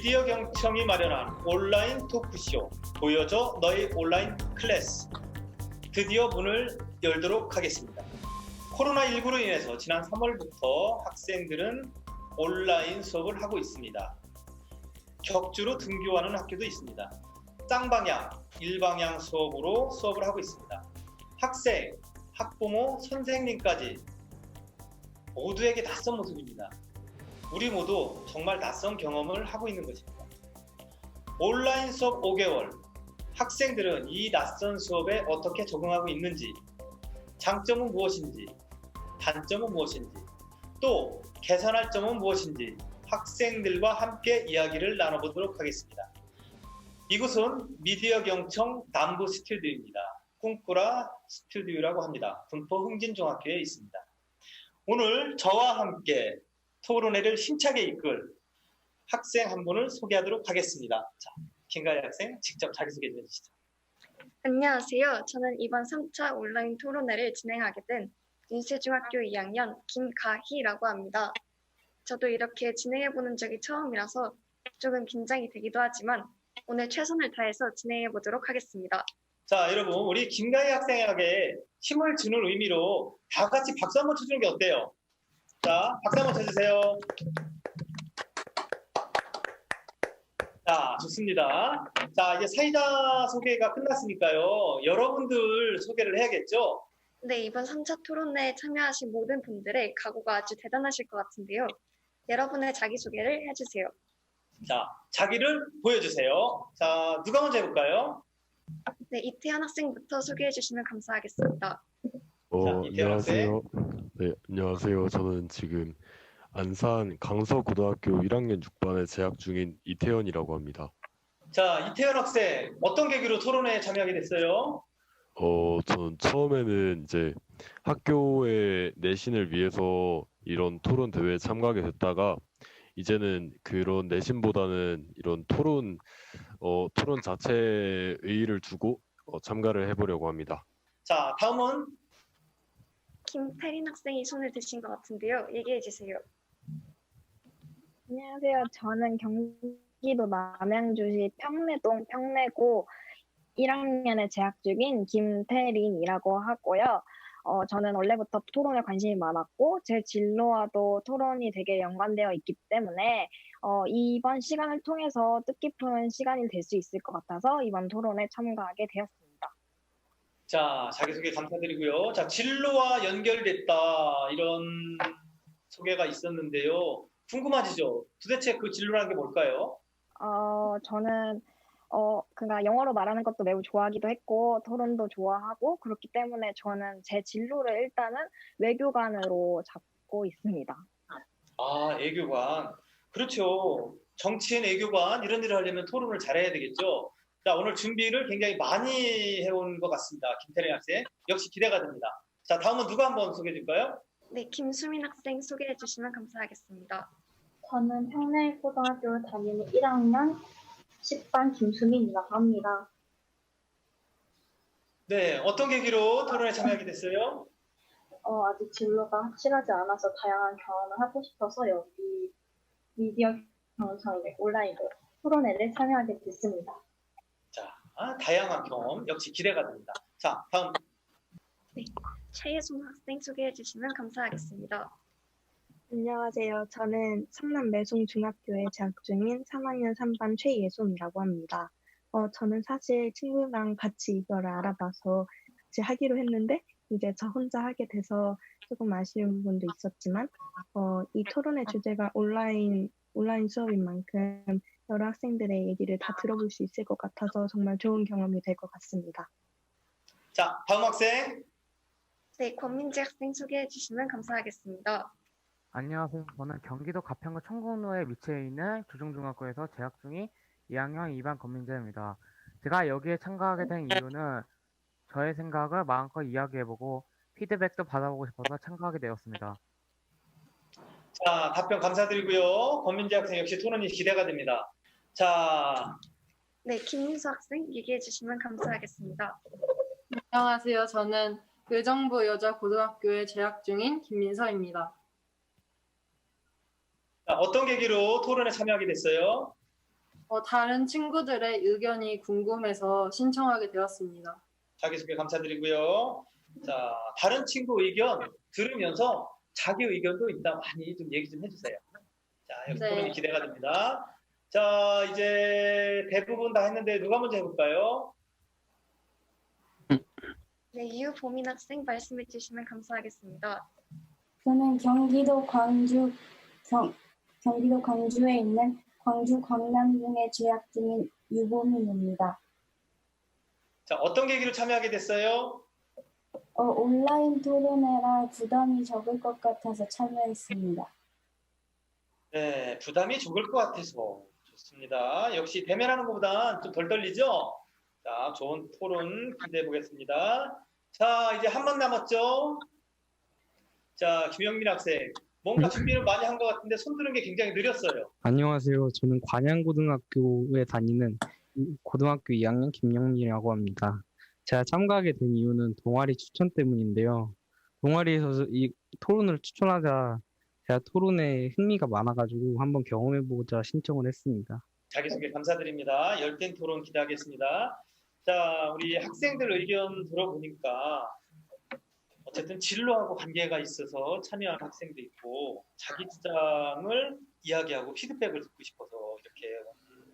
미디어 경청이 마련한 온라인 토크쇼 보여줘 너의 온라인 클래스 드디어 문을 열도록 하겠습니다. 코로나19로 인해서 지난 3월부터 학생들은 온라인 수업을 하고 있습니다. 격주로 등교하는 학교도 있습니다. 쌍방향, 일방향 수업으로 수업을 하고 있습니다. 학생, 학부모, 선생님까지 모두에게 낯선 모습입니다. 우리 모두 정말 낯선 경험을 하고 있는 것입니다. 온라인 수업 5개월, 학생들은 이 낯선 수업에 어떻게 적응하고 있는지, 장점은 무엇인지, 단점은 무엇인지, 또 개선할 점은 무엇인지 학생들과 함께 이야기를 나눠보도록 하겠습니다. 이곳은 미디어 경청 남부 스튜디오입니다. 꿈꾸라 스튜디오라고 합니다. 군포 흥진중학교에 있습니다. 오늘 저와 함께 토론회를 힘차게 이끌 학생 한 분을 소개하도록 하겠습니다. 자, 김가희 학생 직접 자기소개 좀 해주시죠. 안녕하세요. 저는 이번 3차 온라인 토론회를 진행하게 된 인세중학교 2학년 김가희라고 합니다. 저도 이렇게 진행해보는 적이 처음이라서 조금 긴장이 되기도 하지만 오늘 최선을 다해서 진행해보도록 하겠습니다. 자, 여러분, 우리 김가희 학생에게 힘을 주는 의미로 다 같이 박수 한번 쳐주는 게 어때요? 자, 박수 한번 쳐주세요. 자, 좋습니다. 자, 이제 사회자 소개가 끝났으니까요. 여러분들 소개를 해야겠죠? 네, 이번 3차 토론회에 참여하신 모든 분들의 각오가 아주 대단하실 것 같은데요. 여러분의 자기소개를 해주세요. 자, 자기를 보여주세요. 자, 누가 먼저 해볼까요? 네, 이태현 학생부터 소개해 주시면 감사하겠습니다. 안녕하세요. 네, 안녕하세요. 저는 지금 안산 강서고등학교 1학년 6반에 재학 중인 이태현이라고 합니다. 자, 이태현 학생, 어떤 계기로 토론회에 참여하게 됐어요? 저는 처음에는 이제 학교의 내신을 위해서 이런 토론 대회에 참가하게 됐다가 이제는 그런 내신보다는 이런 토론 자체에 의의를 두고 참가를 해보려고 합니다. 자, 다음은 김태린 학생이 손을 드신 것 같은데요. 얘기해 주세요. 안녕하세요. 저는 경기도 남양주시 평내동 평내고 1학년에 재학 중인 김태린이라고 하고요. 저는 원래부터 토론에 관심이 많았고 제 진로와도 토론이 되게 연관되어 있기 때문에 이번 시간을 통해서 뜻깊은 시간이 될 수 있을 것 같아서 이번 토론에 참가하게 되었습니다. 자, 자기소개 감사드리고요. 자, 진로와 연결됐다 이런 소개가 있었는데요. 궁금하시죠? 도대체 그 진로라는 게 뭘까요? 저는 그러니까 영어로 말하는 것도 매우 좋아하기도 했고 토론도 좋아하고 그렇기 때문에 저는 제 진로를 일단은 외교관으로 잡고 있습니다. 아, 애교관. 그렇죠. 정치인 애교관 이런 일을 하려면 토론을 잘해야 되겠죠. 자, 오늘 준비를 굉장히 많이 해온 것 같습니다. 김태린 학생. 역시 기대가 됩니다. 자, 다음은 누가 한번 소개해 줄까요? 네, 김수민 학생 소개해 주시면 감사하겠습니다. 저는 평내고등학교를 다니는 1학년 10반 김수민이라고 합니다. 네, 어떤 계기로 토론에 참여하게 됐어요? 아직 진로가 확실하지 않아서 다양한 경험을 하고 싶어서 여기 미디어 경청의 온라인으로 토론회를 참여하게 됐습니다. 자, 다양한 경험 역시 기대가 됩니다. 자, 다음. 네, 최예순 학생 소개해 주시면 감사하겠습니다. 안녕하세요. 저는 성남 매송중학교에 재학 중인 3학년 3반 최예솜이라고 합니다. 저는 사실 친구랑 같이 이거를 알아봐서 같이 하기로 했는데 이제 저 혼자 하게 돼서 조금 아쉬운 부분도 있었지만 이 토론의 주제가 온라인 수업인 만큼 여러 학생들의 얘기를 다 들어볼 수 있을 것 같아서 정말 좋은 경험이 될 것 같습니다. 자, 다음 학생. 네, 권민지 학생 소개해 주시면 감사하겠습니다. 안녕하세요. 저는 경기도 가평구 청곡로에 위치해 있는 조정중학교에서 재학 중인 2학년 2반 권민재입니다. 제가 여기에 참가하게 된 이유는 저의 생각을 마음껏 이야기해보고 피드백도 받아보고 싶어서 참가하게 되었습니다. 자, 답변 감사드리고요. 권민재 학생 역시 토론이 기대가 됩니다. 자, 네, 김민수 학생 얘기해 주시면 감사하겠습니다. 안녕하세요. 저는 의정부 여자고등학교에 재학 중인 김민서입니다. 어떤 계기로 토론에 참여하게 됐어요? 다른 친구들의 의견이 궁금해서 신청하게 되었습니다. 자기소개 감사드리고요. 자, 다른 친구 의견 들으면서 자기 의견도 일단 많이 좀 얘기 좀 해주세요. 자, 여기서 네. 토론이 기대가 됩니다. 자, 이제 대부분 다 했는데 누가 먼저 해볼까요? 네, 유보민 학생 말씀해 주시면 감사하겠습니다. 저는 경기도 광주에 있는 광주 광남중에 재학 중인 유보민입니다. 자, 어떤 계기로 참여하게 됐어요? 온라인 토론회라 부담이 적을 것 같아서 참여했습니다. 네, 부담이 적을 것 같아서 좋습니다. 역시 대면하는 것보다 좀 덜 떨리죠? 자, 좋은 토론 기대해 보겠습니다. 자, 이제 한 번 남았죠? 자, 김영민 학생. 뭔가 준비를 많이 한 것 같은데 손 드는 게 굉장히 느렸어요. 안녕하세요. 저는 관양고등학교에 다니는 고등학교 2학년 김영민이라고 합니다. 제가 참가하게 된 이유는 동아리 추천 때문인데요. 동아리에서 이 토론을 추천하자 제가 토론에 흥미가 많아가지고 한번 경험해보고자 신청을 했습니다. 자기소개 감사드립니다. 열띤 토론 기대하겠습니다. 자, 우리 학생들 의견 들어보니까 어쨌든 진로하고 관계가 있어서 참여한 학생도 있고 자기 주장을 이야기하고 피드백을 듣고 싶어서 이렇게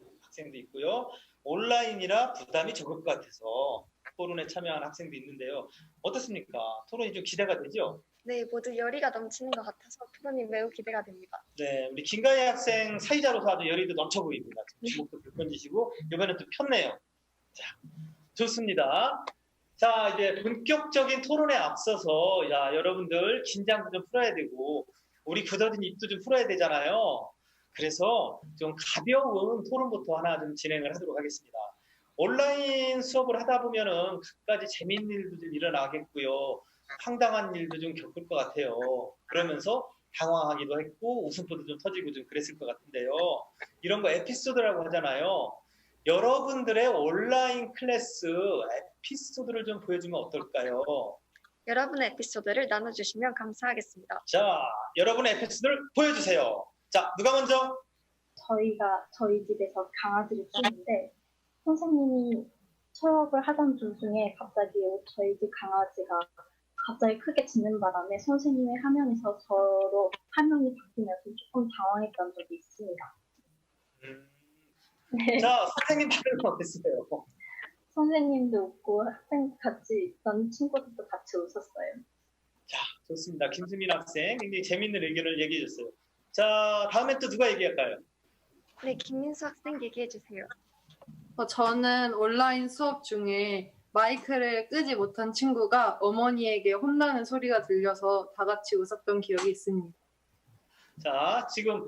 온 학생도 있고요. 온라인이라 부담이 적을 것 같아서 토론에 참여한 학생도 있는데요. 어떻습니까? 토론이 좀 기대가 되죠? 네, 모두 열의가 넘치는 것 같아서 토론이 매우 기대가 됩니다. 네, 우리 김가희 학생 사회자로서 아주 열의도 넘쳐 보입니다. 주목도 불끈지시고 이번엔 또 폈네요. 자, 좋습니다. 자, 이제 본격적인 토론에 앞서서 여러분들 긴장도 좀 풀어야 되고 우리 굳어진 입도 좀 풀어야 되잖아요. 그래서 좀 가벼운 토론부터 하나 좀 진행을 하도록 하겠습니다. 온라인 수업을 하다 보면은 갖가지 재미있는 일도 좀 일어나겠고요. 황당한 일도 좀 겪을 것 같아요. 그러면서 당황하기도 했고 웃음소리도 좀 터지고 좀 그랬을 것 같은데요. 이런 거 에피소드라고 하잖아요. 여러분들의 온라인 클래스 에피소드를 좀 보여주면 어떨까요? 여러분의 에피소드를 나눠주시면 감사하겠습니다. 자, 여러분의 에피소드를 보여주세요. 자, 누가 먼저? 저희 집에서 강아지를 키우는데 선생님이 수업을 하던 도중에 갑자기 저희 집 강아지가 갑자기 크게 짖는 바람에 선생님의 화면에서 저로 화면이 바뀌면서 조금 당황했던 적이 있습니다. 네. 자, 선생님 반응은 어땠어요? 선생님도 웃고 학생 같이 있던 친구들도 같이 웃었어요. 자, 좋습니다. 김수민 학생 굉장히 재밌는 의견을 얘기해 줬어요. 자, 다음에 또 누가 얘기할까요? 네, 김민수 학생 얘기해 주세요. 저는 온라인 수업 중에 마이크를 끄지 못한 친구가 어머니에게 혼나는 소리가 들려서 다 같이 웃었던 기억이 있습니다. 자, 지금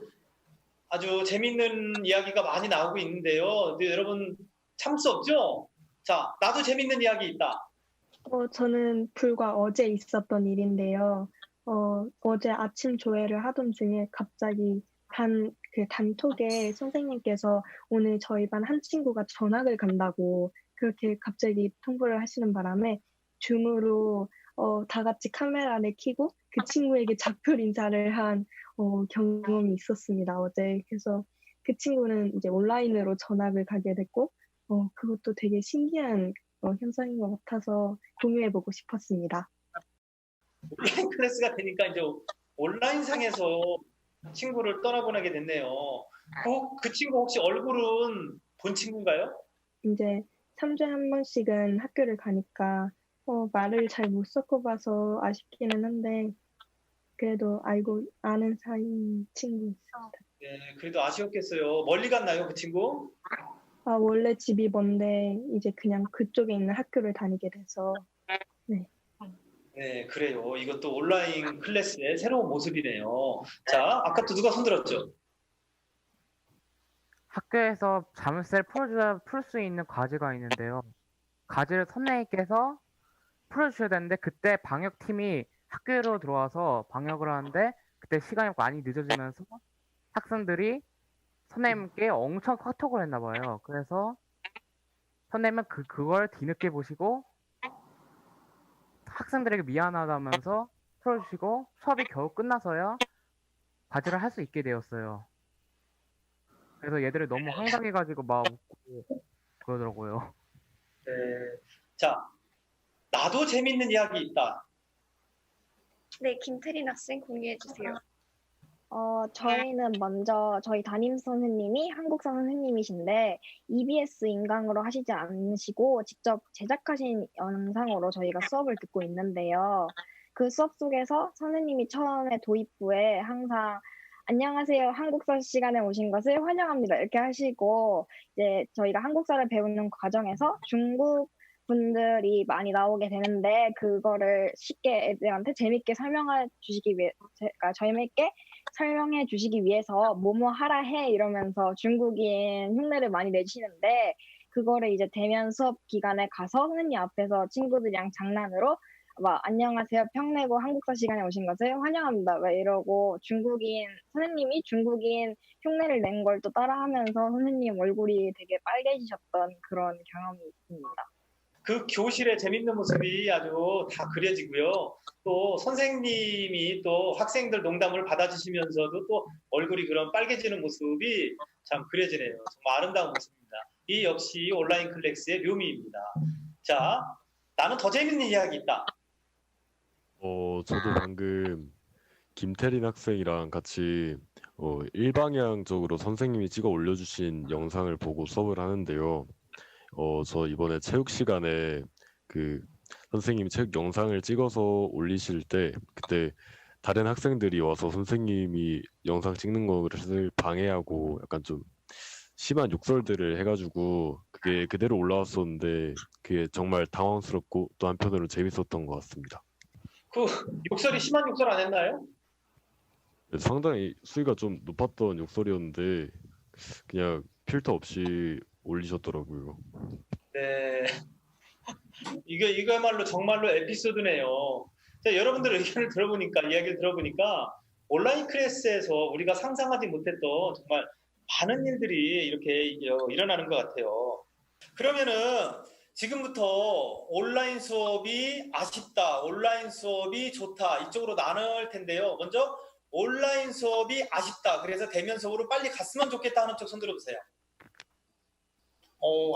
아주 재밌는 이야기가 많이 나오고 있는데요. 근데 여러분 참을 수 없죠? 자, 나도 재밌는 이야기 있다. 저는 불과 어제 있었던 일인데요. 어제 아침 조회를 하던 중에 갑자기 단톡에 선생님께서 오늘 저희 반 한 친구가 전학을 간다고 그렇게 갑자기 통보를 하시는 바람에 줌으로 다 같이 카메라를 켜고 그 친구에게 작별 인사를 한 경험이 있었습니다, 어제. 그래서 그 친구는 이제 온라인으로 전학을 가게 됐고, 그것도 되게 신기한 현상인 것 같아서 공유해보고 싶었습니다. 온라인 클래스가 되니까 이제 온라인상에서 친구를 떠나보내게 됐네요. 그 친구 혹시 얼굴은 본 친구인가요? 이제 3주에 한 번씩은 학교를 가니까 말을 잘 못 섞어봐서 아쉽기는 한데 그래도 아는 사이인 친구였습니다. 네, 그래도 아쉬웠겠어요. 멀리 갔나요, 그 친구? 원래 집이 먼데 이제 그냥 그쪽에 있는 학교를 다니게 돼서 네, 그래요. 이것도 온라인 클래스의 새로운 모습이네요. 자, 아까 또 누가 손들었죠? 학교에서 자물쇠를 풀 수 있는 과제가 있는데요. 과제를 선생님께서 풀어주셔야 되는데 그때 방역팀이 학교로 들어와서 방역을 하는데 그때 시간이 많이 늦어지면서 학생들이 선생님께 엄청 카톡을 했나 봐요. 그래서 선생님은 그걸 뒤늦게 보시고 학생들에게 미안하다면서 풀어주시고 수업이 겨우 끝나서야 과제를 할 수 있게 되었어요. 그래서 얘들이 너무 황당해가지고 막 웃고 그러더라고요. 네. 자, 나도 재밌는 이야기 있다. 네, 김태린 학생 공유해 주세요. 저희는 먼저 저희 담임 선생님이 한국사 선생님이신데 EBS 인강으로 하시지 않으시고 직접 제작하신 영상으로 저희가 수업을 듣고 있는데요. 그 수업 속에서 선생님이 처음에 도입부에 항상 안녕하세요. 한국사 시간에 오신 것을 환영합니다. 이렇게 하시고 이제 저희가 한국사를 배우는 과정에서 중국 분들이 많이 나오게 되는데 그거를 쉽게 애들한테 재밌게 설명해 주시기 위해 그러니까 재밌게 설명해 주시기 위해서 뭐뭐 하라 해 이러면서 중국인 흉내를 많이 내시는데 그거를 이제 대면 수업 기간에 가서 선생님 앞에서 친구들이랑 장난으로 막 안녕하세요 평내고 한국사 시간에 오신 것을 환영합니다 막 이러고 선생님이 중국인 흉내를 낸 걸 또 따라하면서 선생님 얼굴이 되게 빨개지셨던 그런 경험이 있습니다. 그 교실의 재밌는 모습이 아주 다 그려지고요. 또 선생님이 또 학생들 농담을 받아주시면서도 또 얼굴이 그런 빨개지는 모습이 참 그려지네요. 정말 아름다운 모습입니다. 이 역시 온라인 클래스의 묘미입니다. 자, 나는 더 재밌는 이야기 있다. 저도 방금 김태린 학생이랑 같이 일방향적으로 선생님이 찍어 올려주신 영상을 보고 수업을 하는데요. 저 이번에 체육 시간에 그 선생님이 체육 영상을 찍어서 올리실 때 그때 다른 학생들이 와서 선생님이 영상 찍는 것을 방해하고 약간 좀 심한 욕설들을 해가지고 그게 그대로 올라왔었는데 그게 정말 당황스럽고 또 한편으로 재밌었던 것 같습니다. 그 욕설이 심한 욕설 안 했나요? 상당히 수위가 좀 높았던 욕설이었는데 그냥 필터 없이 올리셨더라고요. 네. 이거야말로 정말로 에피소드네요. 자, 여러분들 의견을 들어보니까, 이야기를 들어보니까 온라인 클래스에서 우리가 상상하지 못했던 정말 많은 일들이 이렇게 일어나는 것 같아요. 그러면은 지금부터 온라인 수업이 아쉽다, 온라인 수업이 좋다 이쪽으로 나눌 텐데요. 먼저 온라인 수업이 아쉽다, 그래서 대면 수업으로 빨리 갔으면 좋겠다 하는 쪽 손 들어보세요.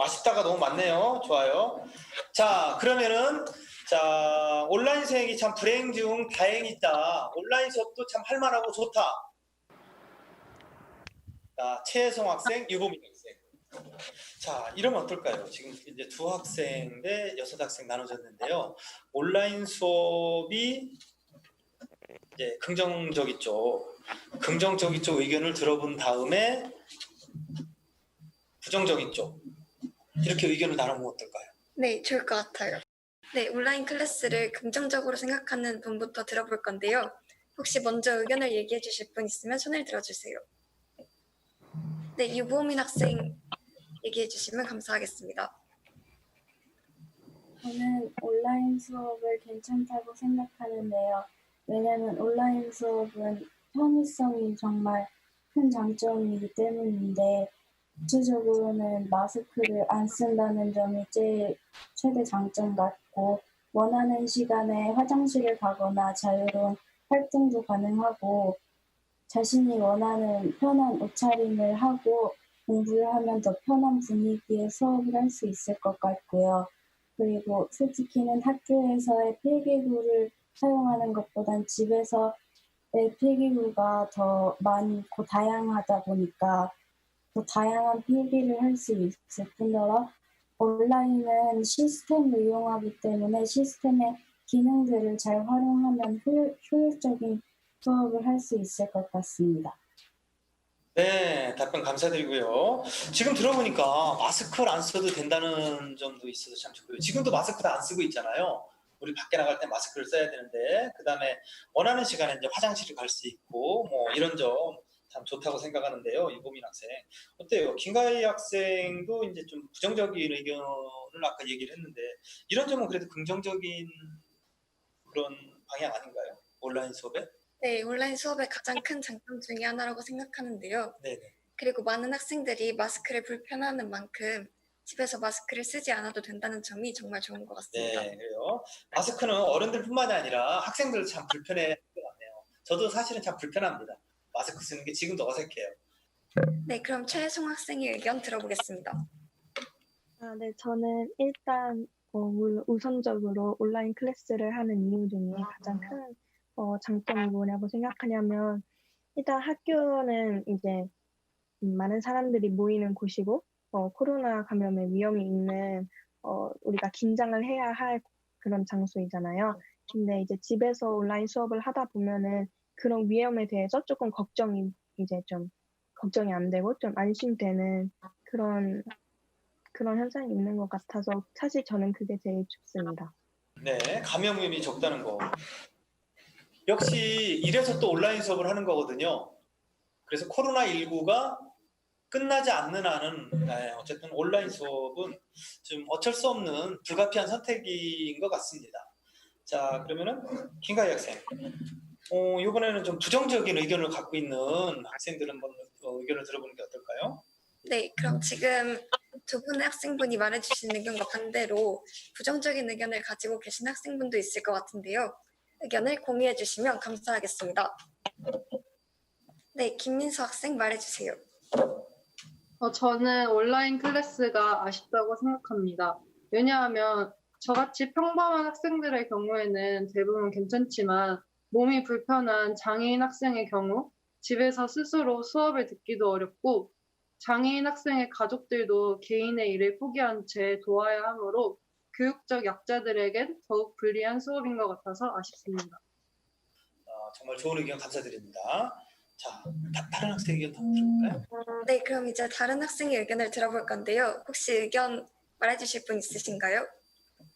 아쉽다가 너무 많네요. 좋아요. 자, 그러면은 자, 온라인 수업이 참 불행 중 다행이다. 온라인 수업도 참 할만하고 좋다. 자, 최혜성 학생, 유보민 학생. 자, 이러면 어떨까요? 지금 이제 2학생 대 6학생 나눠졌는데요. 온라인 수업이 이제 긍정적인 쪽 의견을 들어본 다음에 부정적인 쪽 이렇게 의견을 나누면 어떨까요? 네, 좋을 것 같아요. 네, 온라인 클래스를 긍정적으로 생각하는 분부터 들어볼 건데요. 혹시 먼저 의견을 얘기해 주실 분 있으면 손을 들어주세요. 네, 유보민 학생 얘기해 주시면 감사하겠습니다. 저는 온라인 수업을 괜찮다고 생각하는데요. 왜냐하면 온라인 수업은 편의성이 정말 큰 장점이기 때문인데 구체적으로는 마스크를 안 쓴다는 점이 제일 최대 장점 같고 원하는 시간에 화장실을 가거나 자유로운 활동도 가능하고 자신이 원하는 편한 옷차림을 하고 공부를 하면 더 편한 분위기의 수업을 할 수 있을 것 같고요. 그리고 솔직히는 학교에서의 필기구를 사용하는 것보단 집에서의 필기구가 더 많고 다양하다 보니까 더 다양한 필기를 할 수 있을 뿐더러 온라인은 시스템을 이용하기 때문에 시스템의 기능들을 잘 활용하면 효율적인 수업을 할 수 있을 것 같습니다. 네, 답변 감사드리고요. 지금 들어보니까 마스크를 안 써도 된다는 점도 있어서 참 좋고요. 지금도 마스크를 안 쓰고 있잖아요. 우리 밖에 나갈 때 마스크를 써야 되는데 그다음에 원하는 시간에 이제 화장실을 갈 수 있고 뭐 이런 점 참 좋다고 생각하는데요. 이보민 학생 어때요? 김가희 학생도 이제 좀 부정적인 의견을 아까 얘기를 했는데 이런 점은 그래도 긍정적인 그런 방향 아닌가요? 온라인 수업에? 네, 온라인 수업의 가장 큰 장점 중에 하나라고 생각하는데요. 네네. 그리고 많은 학생들이 마스크를 불편해하는 만큼 집에서 마스크를 쓰지 않아도 된다는 점이 정말 좋은 것 같습니다. 네, 그래요. 마스크는 어른들뿐만이 아니라 학생들도 참 불편해할 것 같네요. 저도 사실은 참 불편합니다. 마스크 쓰는 게 지금도 어색해요. 네, 그럼 최혜송 학생의 의견 들어보겠습니다. 네, 저는 일단 물론 우선적으로 온라인 클래스를 하는 이유 중에 가장 큰 장점이 뭐냐고 생각하냐면 일단 학교는 이제 많은 사람들이 모이는 곳이고 코로나 감염의 위험이 있는 우리가 긴장을 해야 할 그런 장소이잖아요. 근데 이제 집에서 온라인 수업을 하다 보면은 그런 위험에 대해서 조금 걱정이 안 되고 좀 안심되는 그런 현상이 있는 것 같아서 사실 저는 그게 제일 좋습니다. 네, 감염 위험이 적다는 거. 역시 이래서 또 온라인 수업을 하는 거거든요. 그래서 코로나19가 끝나지 않는 한은 어쨌든 온라인 수업은 좀 어쩔 수 없는 불가피한 선택인 것 같습니다. 자, 그러면은 김가희 학생. 이번에는 좀 부정적인 의견을 갖고 있는 학생들은 한번 의견을 들어보는 게 어떨까요? 네, 그럼 지금 두 분의 학생분이 말해주신 의견과 반대로 부정적인 의견을 가지고 계신 학생분도 있을 것 같은데요. 의견을 공유해 주시면 감사하겠습니다. 네, 김민수 학생 말해주세요. 저는 온라인 클래스가 아쉽다고 생각합니다. 왜냐하면 저같이 평범한 학생들의 경우에는 대부분 괜찮지만 몸이 불편한 장애인 학생의 경우 집에서 스스로 수업을 듣기도 어렵고 장애인 학생의 가족들도 개인의 일을 포기한 채 도와야 하므로 교육적 약자들에겐 더욱 불리한 수업인 것 같아서 아쉽습니다. 정말 좋은 의견 감사드립니다. 자, 다른 학생 의견 한번 들어볼까요? 네, 그럼 이제 다른 학생의 의견을 들어볼 건데요. 혹시 의견 말해주실 분 있으신가요?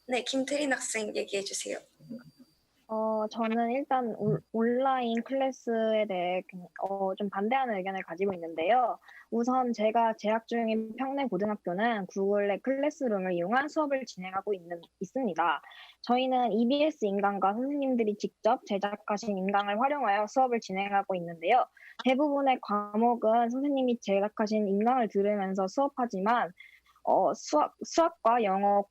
네, 김태린 학생 얘기해 주세요. 저는 일단 온라인 클래스에 대해 좀 반대하는 의견을 가지고 있는데요. 우선 제가 재학 중인 평내고등학교는 구글의 클래스룸을 이용한 수업을 진행하고 있습니다. 저희는 EBS 인강과 선생님들이 직접 제작하신 인강을 활용하여 수업을 진행하고 있는데요. 대부분의 과목은 선생님이 제작하신 인강을 들으면서 수업하지만 수학과 영어,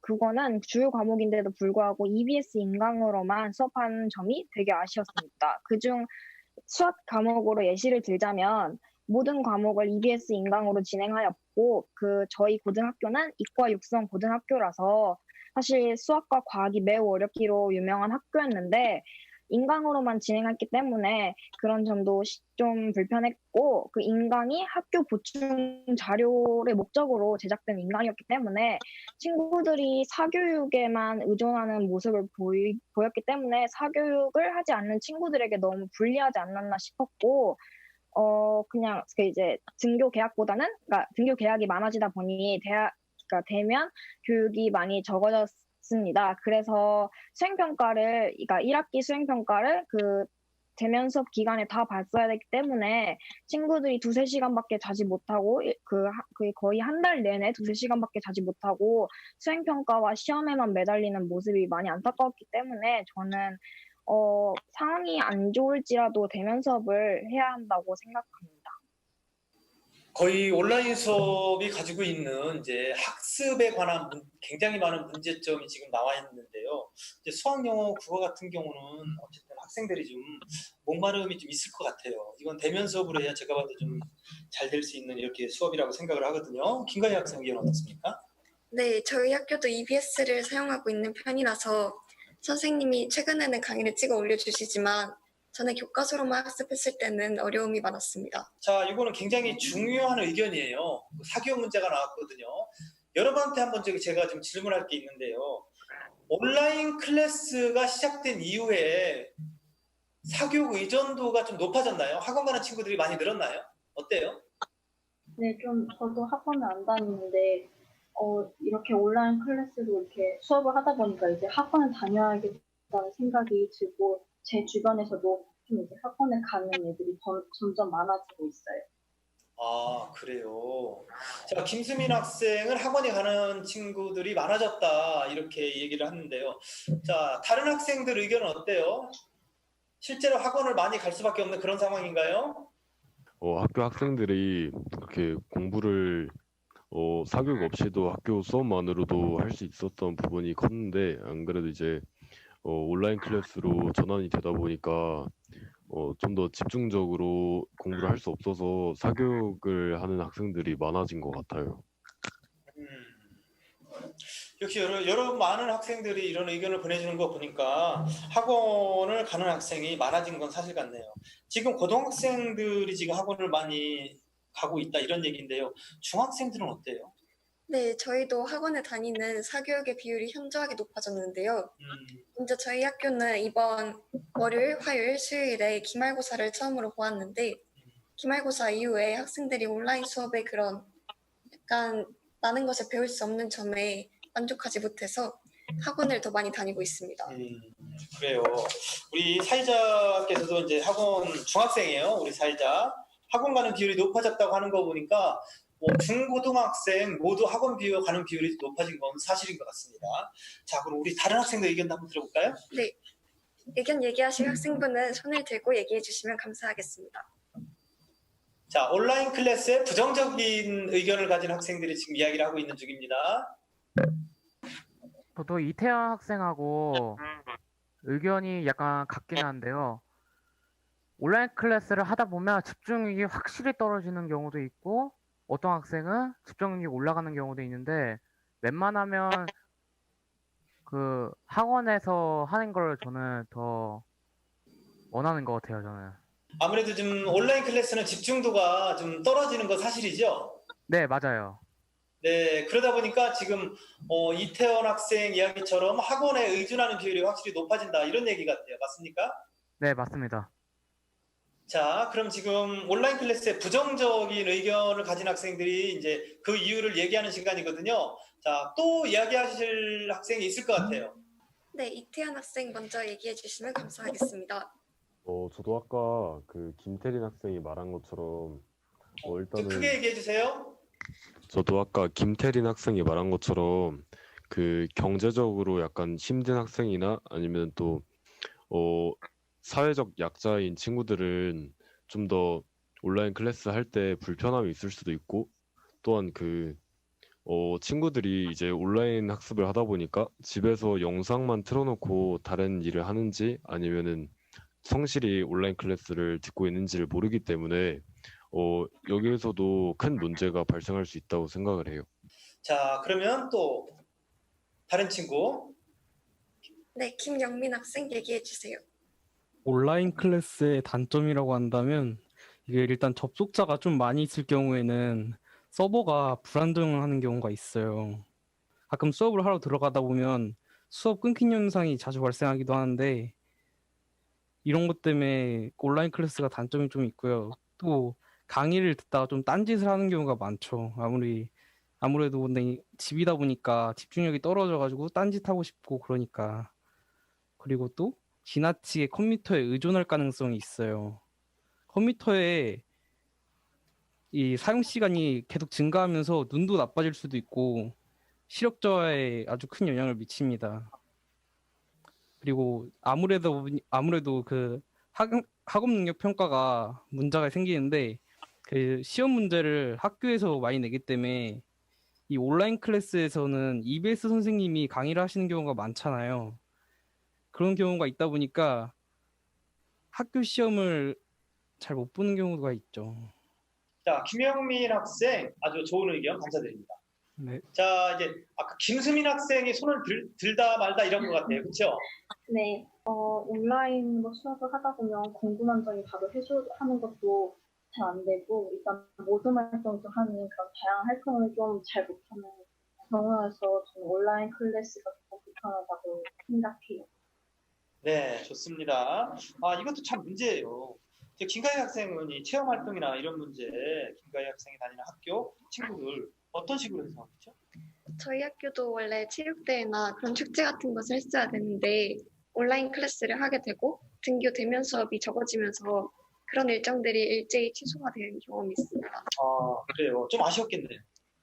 국어는 주요 과목인데도 불구하고 EBS 인강으로만 수업하는 점이 되게 아쉬웠습니다. 그중 수학 과목으로 예시를 들자면 모든 과목을 EBS 인강으로 진행하였고 저희 고등학교는 이과 육성 고등학교라서 사실 수학과 과학이 매우 어렵기로 유명한 학교였는데 인강으로만 진행했기 때문에 그런 점도 좀 불편했고 그 인강이 학교 보충 자료를 목적으로 제작된 인강이었기 때문에 친구들이 사교육에만 의존하는 모습을 보였기 때문에 사교육을 하지 않는 친구들에게 너무 불리하지 않았나 싶었고 그냥 이제 등교 계약보다는 그러니까 등교 계약이 많아지다 보니 그러니까 대면 교육이 많이 적어졌습니다. 그래서 그러니까 1학기 수행평가를 대면 수업 기간에 다 봤어야 되기 때문에 친구들이 2-3시간밖에 자지 못하고 거의 한 달 내내 2-3시간밖에 자지 못하고 수행평가와 시험에만 매달리는 모습이 많이 안타까웠기 때문에 저는 상황이 안 좋을지라도 대면 수업을 해야 한다고 생각합니다. 거의 온라인 수업이 가지고 있는 이제 학습에 관한 굉장히 많은 문제점이 지금 나와 있는데요. 이제 수학, 영어, 국어 같은 경우는 어쨌든 학생들이 좀 목마름이 좀 있을 것 같아요. 이건 대면 수업으로 해야 제가 봐도 좀 잘 될 수 있는 이렇게 수업이라고 생각을 하거든요. 김가희 학생 의견 어떻습니까? 네, 저희 학교도 EBS를 사용하고 있는 편이라서 선생님이 최근에는 강의를 찍어 올려주시지만 저는 교과서로만 학습했을 때는 어려움이 많았습니다. 자, 이거는 굉장히 중요한 의견이에요. 사교육 문제가 나왔거든요. 여러분한테 한번 제가 좀 질문할 게 있는데요. 온라인 클래스가 시작된 이후에 사교육 의존도가 좀 높아졌나요? 학원 가는 친구들이 많이 늘었나요? 어때요? 네, 좀 저도 학원을 안 다니는데 이렇게 온라인 클래스로 이렇게 수업을 하다 보니까 이제 학원을 다녀야겠다는 생각이 들고 제 주변에서도 좀 이제 학원에 가는 애들이 점점 많아지고 있어요. 아, 그래요. 자, 김수민 학생은 학원에 가는 친구들이 많아졌다 이렇게 얘기를 하는데요. 자, 다른 학생들 의견은 어때요? 실제로 학원을 많이 갈 수밖에 없는 그런 상황인가요? 학교 학생들이 그렇게 공부를 사교육 없이도 학교 수업만으로도 할 수 있었던 부분이 컸는데 안 그래도 이제 온라인 클래스로 전환이 되다 보니까 좀 더 집중적으로 공부를 할 수 없어서 사교육을 하는 학생들이 많아진 것 같아요. 음, 역시 여러 많은 학생들이 이런 의견을 보내주는 거 보니까 학원을 가는 학생이 많아진 건 사실 같네요. 지금 고등학생들이 지금 학원을 많이 가고 있다 이런 얘기인데요. 중학생들은 어때요? 네, 저희도 학원에 다니는 사교육의 비율이 현저하게 높아졌는데요. 먼저 저희 학교는 이번 월요일, 화요일, 수요일에 기말고사를 처음으로 보았는데 기말고사 이후에 학생들이 온라인 수업의 그런 약간 많은 것을 배울 수 없는 점에 만족하지 못해서 학원을 더 많이 다니고 있습니다. 그래요. 우리 사회자께서도 이제 학원 중학생이에요. 우리 사회자 학원 가는 비율이 높아졌다고 하는 거 보니까 중고등학생 모두 학원 가는 비율이 높아진 건 사실인 것 같습니다. 자, 그럼 우리 다른 학생들 의견도 한번 들어볼까요? 네, 의견 얘기하실 학생분은 손을 들고 얘기해 주시면 감사하겠습니다. 자, 온라인 클래스에 부정적인 의견을 가진 학생들이 지금 이야기를 하고 있는 중입니다. 저도 이태원 학생하고 의견이 약간 같긴 한데요. 온라인 클래스를 하다 보면 집중력이 확실히 떨어지는 경우도 있고 어떤 학생은 집중력이 올라가는 경우도 있는데 웬만하면 그 학원에서 하는 걸 저는 더 원하는 것 같아요, 저는. 아무래도 좀 온라인 클래스는 집중도가 좀 떨어지는 건 사실이죠? 네, 맞아요. 네, 그러다 보니까 지금 이태원 학생 이야기처럼 학원에 의존하는 비율이 확실히 높아진다 이런 얘기 같아요. 맞습니까? 네, 맞습니다. 자, 그럼 지금 온라인 클래스에 부정적인 의견을 가진 학생들이 이제 그 이유를 얘기하는 시간이거든요. 자, 또 이야기하실 학생이 있을 것 같아요. 네, 이태현 학생 먼저 얘기해 주시면 감사하겠습니다. 저도 아까 그 김태린 학생이 말한 것처럼 좀 일단은 크게 얘기해 주세요. 저도 아까 김태린 학생이 말한 것처럼 그 경제적으로 약간 힘든 학생이나 아니면 또 사회적 약자인 친구들은 좀 더 온라인 클래스 할 때 불편함이 있을 수도 있고 또한 그 친구들이 이제 온라인 학습을 하다 보니까 집에서 영상만 틀어놓고 다른 일을 하는지 아니면은 성실히 온라인 클래스를 듣고 있는지를 모르기 때문에 여기에서도 큰 문제가 발생할 수 있다고 생각을 해요. 자, 그러면 또 다른 친구. 네, 김영민 학생 얘기해 주세요. 온라인 클래스의 단점이라고 한다면 이게 일단 접속자가 좀 많이 있을 경우에는 서버가 불안정하는 경우가 있어요. 가끔 수업을 하러 들어가다 보면 수업 끊긴 현상이 자주 발생하기도 하는데 이런 것 때문에 온라인 클래스가 단점이 좀 있고요. 또 강의를 듣다가 좀 딴짓을 하는 경우가 많죠. 아무래도 근데 집이다 보니까 집중력이 떨어져가지고 딴짓하고 싶고 그러니까. 그리고 또 지나치게 컴퓨터에 의존할 가능성이 있어요. 컴퓨터에 이 사용 시간이 계속 증가하면서 눈도 나빠질 수도 있고 시력 저하에 아주 큰 영향을 미칩니다. 그리고 아무래도 그 학업 능력 평가가 문제가 생기는데 그 시험 문제를 학교에서 많이 내기 때문에 이 온라인 클래스에서는 EBS 선생님이 강의를 하시는 경우가 많잖아요. 그런 경우가 있다 보니까 학교 시험을 잘 못 보는 경우가 있죠. 자, 김영민 학생 아주 좋은 의견 감사드립니다. 네. 자, 이제 아까 김수민 학생이 손을 들다 말다 이런 것 같아요. 그렇죠? 네, 온라인으로 수업을 하다 보면 궁금한 점이 바로 해소하는 것도 잘 안 되고, 일단 모든 활동도 하는 그런 다양한 활동을 좀 잘 못하는 경우라서 저는 온라인 클래스가 더 불편하다고 생각해요. 네, 좋습니다. 아, 이것도 참 문제예요. 김가희 학생은 이 체험 활동이나 이런 문제, 김가희 학생이 다니는 학교 친구들 어떤 식으로 해서 하죠? 저희 학교도 원래 체육대회나 그런 축제 같은 것을 했어야 되는데 온라인 클래스를 하게 되고 등교 대면 수업이 적어지면서 그런 일정들이 일제히 취소가 된 경험이 있습니다. 아, 그래요. 좀 아쉬웠겠네요.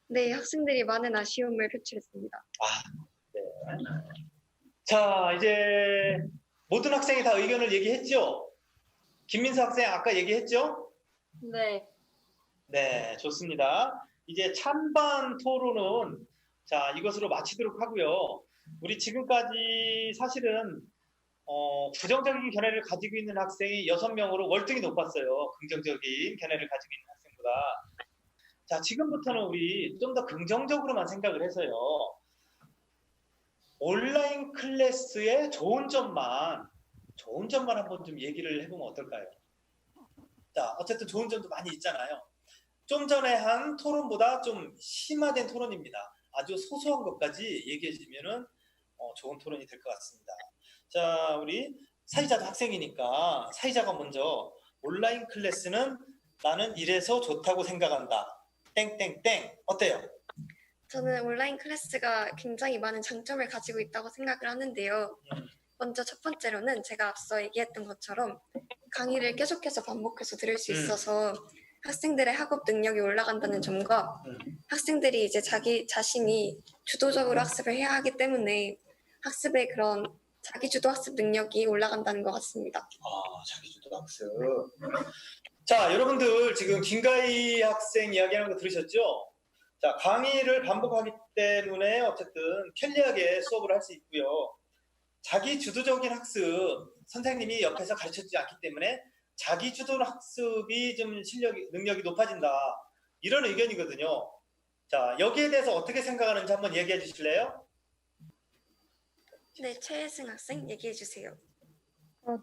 네, 학생들이 많은 아쉬움을 표출했습니다. 아, 네. 자, 이제 모든 학생이 다 의견을 얘기했죠? 김민수 학생 아까 얘기했죠? 네. 네, 좋습니다. 이제 찬반 토론은 자, 이것으로 마치도록 하고요. 우리 지금까지 사실은 부정적인 견해를 가지고 있는 학생이 6명으로 월등히 높았어요. 긍정적인 견해를 가지고 있는 학생보다. 자, 지금부터는 우리 좀 더 긍정적으로만 생각을 해서요. 온라인 클래스의 좋은 점만 한번 좀 얘기를 해보면 어떨까요? 자, 어쨌든 좋은 점도 많이 있잖아요. 좀 전에 한 토론보다 좀 심화된 토론입니다. 아주 소소한 것까지 얘기해 주면은 좋은 토론이 될 것 같습니다. 자, 우리 사이자도 학생이니까 사이자가 먼저 온라인 클래스는 나는 이래서 좋다고 생각한다. 땡땡땡 어때요? 저는 온라인 클래스가 굉장히 많은 장점을 가지고 있다고 생각을 하는데요. 먼저 첫 번째로는 제가 앞서 얘기했던 것처럼 강의를 계속해서 반복해서 들을 수 있어서 학생들의 학업 능력이 올라간다는 점과 학생들이 이제 자기 자신이 주도적으로 학습을 해야 하기 때문에 학습의 그런 자기주도 학습 능력이 올라간다는 것 같습니다. 자기주도 학습. 자, 여러분들 지금 김가희 학생 이야기하는 거 들으셨죠? 자, 강의를 반복하기 때문에 어쨌든 편리하게 수업을 할 수 있고요. 자기주도적인 학습, 선생님이 옆에서 가르쳐주지 않기 때문에 자기주도 학습이 좀 능력이 높아진다. 이런 의견이거든요. 자, 여기에 대해서 어떻게 생각하는지 한번 얘기해 주실래요? 네, 최혜승 학생 얘기해 주세요.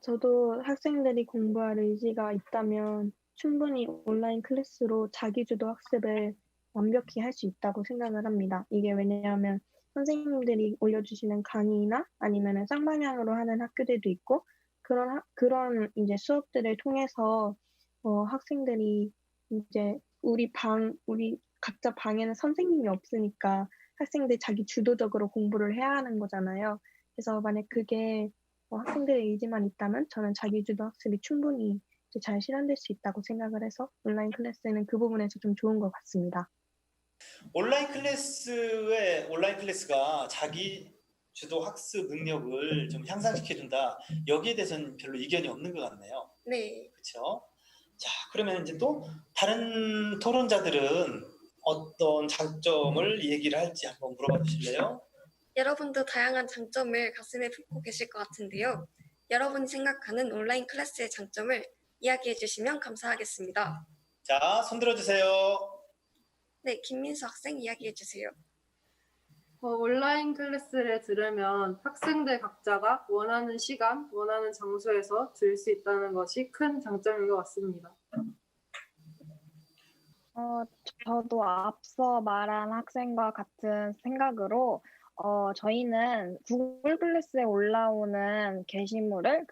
저도 학생들이 공부할 의지가 있다면 충분히 온라인 클래스로 자기주도 학습을 완벽히 할 수 있다고 생각을 합니다. 이게 왜냐하면 선생님들이 올려주시는 강의나 아니면 쌍방향으로 하는 학교들도 있고 그런 이제 수업들을 통해서 학생들이 이제 우리 각자 방에는 선생님이 없으니까 학생들이 자기 주도적으로 공부를 해야 하는 거잖아요. 그래서 만약 그게 학생들의 의지만 있다면 저는 자기주도 학습이 충분히 이제 잘 실현될 수 있다고 생각을 해서 온라인 클래스는 그 부분에서 좀 좋은 것 같습니다. 온라인 클래스가 자기 주도 학습 능력을 좀 향상시켜준다. 여기에 대해서는 별로 이견이 없는 것 같네요. 네. 그렇죠? 자, 그러면 이제 또 다른 토론자들은 어떤 장점을 얘기를 할지 한번 물어봐 주실래요? 여러분도 다양한 장점을 가슴에 품고 계실 것 같은데요. 여러분이 생각하는 온라인 클래스의 장점을 이야기해 주시면 감사하겠습니다. 자, 손 들어주세요. 네, 김민수 학생 이야기해 주세요. 온라인 클래스를 들으면 학생들 각자가 원하는 시간, 원하는 장소에서 들을 수 있다는 것이 큰 장점인 것 같습니다. 저도 앞서 말한 학생과 같은 생각으로 저희는 구글 클래스에 올라오는 게시물을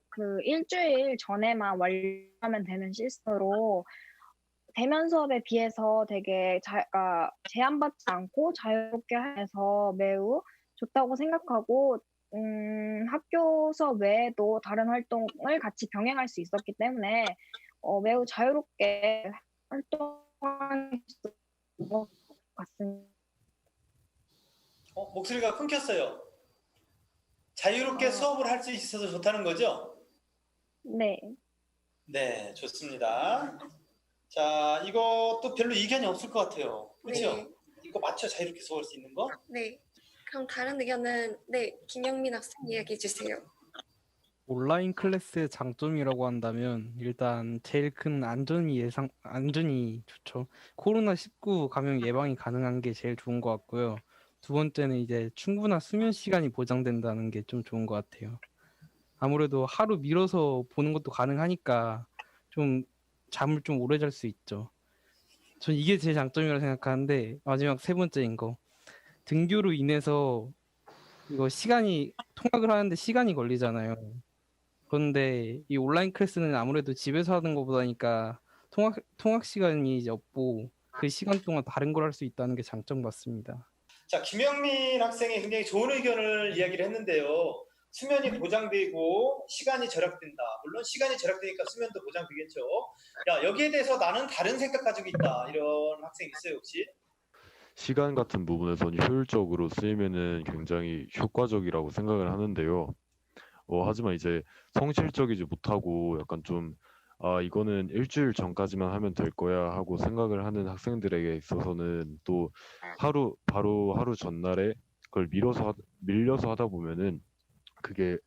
그 일주일 전에만 완료하면 되는 시스템으로 대면 수업에 비해서 되게 제한받지 않고 자유롭게 해서 매우 좋다고 생각하고 학교 수업 외에도 다른 활동을 같이 병행할 수 있었기 때문에 매우 자유롭게 활동할 수 있는 것 같습니다. 목소리가 끊겼어요. 자유롭게 수업을 할 수 있어서 좋다는 거죠? 네. 네, 좋습니다. 자, 이것도 별로 이견이 없을 것 같아요. 그렇죠? 네. 이거 맞죠? 자유롭게 수업할 수 있는 거? 네. 그럼 다른 의견은 김영민 학생 이야기해 주세요. 온라인 클래스의 장점이라고 한다면 일단 제일 큰 안전이 좋죠. 코로나19 감염 예방이 가능한 게 제일 좋은 것 같고요. 두 번째는 이제 충분한 수면 시간이 보장된다는 게 좀 좋은 것 같아요. 아무래도 하루 미뤄서 보는 것도 가능하니까 좀 잠을 좀 오래 잘 수 있죠. 전 이게 제 장점이라고 생각하는데 마지막 세 번째인 거. 등교로 인해서 이거 통학을 하는데 시간이 걸리잖아요. 그런데 이 온라인 클래스는 아무래도 집에서 하는 것보다니까 통학 시간이 이제 없고 그 시간 동안 다른 걸 할 수 있다는 게 장점 같습니다. 자, 김영민 학생이 굉장히 좋은 의견을 이야기를 했는데요. 수면이 보장되고 시간이 절약된다. 물론 시간이 절약되니까 수면도 보장되겠죠. 야, 여기에 대해서 나는 다른 생각 가지고 있다. 이런 학생 있어요, 혹시? 시간 같은 부분에서는 효율적으로 쓰이면은 굉장히 효과적이라고 생각을 하는데요. 하지만 이제 성실적이지 못하고 약간 좀 이거는 일주일 전까지만 하면 될 거야 하고 생각을 하는 학생들에게 있어서는 또 바로 하루 전날에 그걸 밀려서 하다 보면은 그게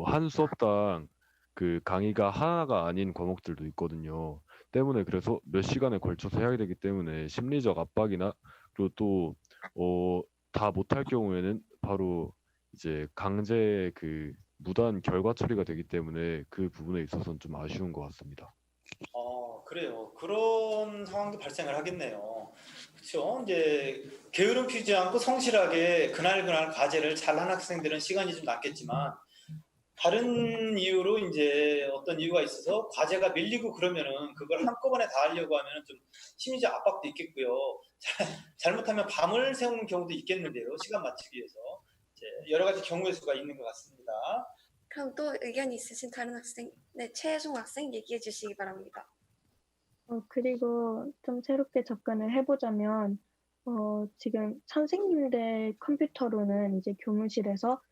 한 수업당 그 강의가 하나가 아닌 과목들도 있거든요. 때문에 그래서 몇 시간에 걸쳐서 해야 되기 때문에 심리적 압박이나 그리고 또 다 못할 경우에는 바로 이제 강제 그 무단 결과 처리가 되기 때문에 그 부분에 있어서는 좀 아쉬운 것 같습니다. 그래요. 그런 상황도 발생을 하겠네요. 그렇죠. 이제 게으름 피우지 않고 성실하게 그날 과제를 잘한 학생들은 시간이 좀 남겠지만 다른 이유로 이제 어떤 이유가 있어서 과제가 밀리고 그러면은 그걸 한꺼번에 다 하려고 하면은 좀 심리적 압박도 있겠고요. 잘못하면 밤을 새우는 경우도 있겠는데요. 시간 맞추기 위해서. 이제 여러 가지 경우의 수가 있는 것 같습니다. 그럼 또 의견이 있으신 다른 학생, 네, 최혜송 학생 얘기해 주시기 바랍니다. 그리고 좀 새롭게 접근을 해보자면, 지금 선생님들 컴퓨터로는 이제 교무실에서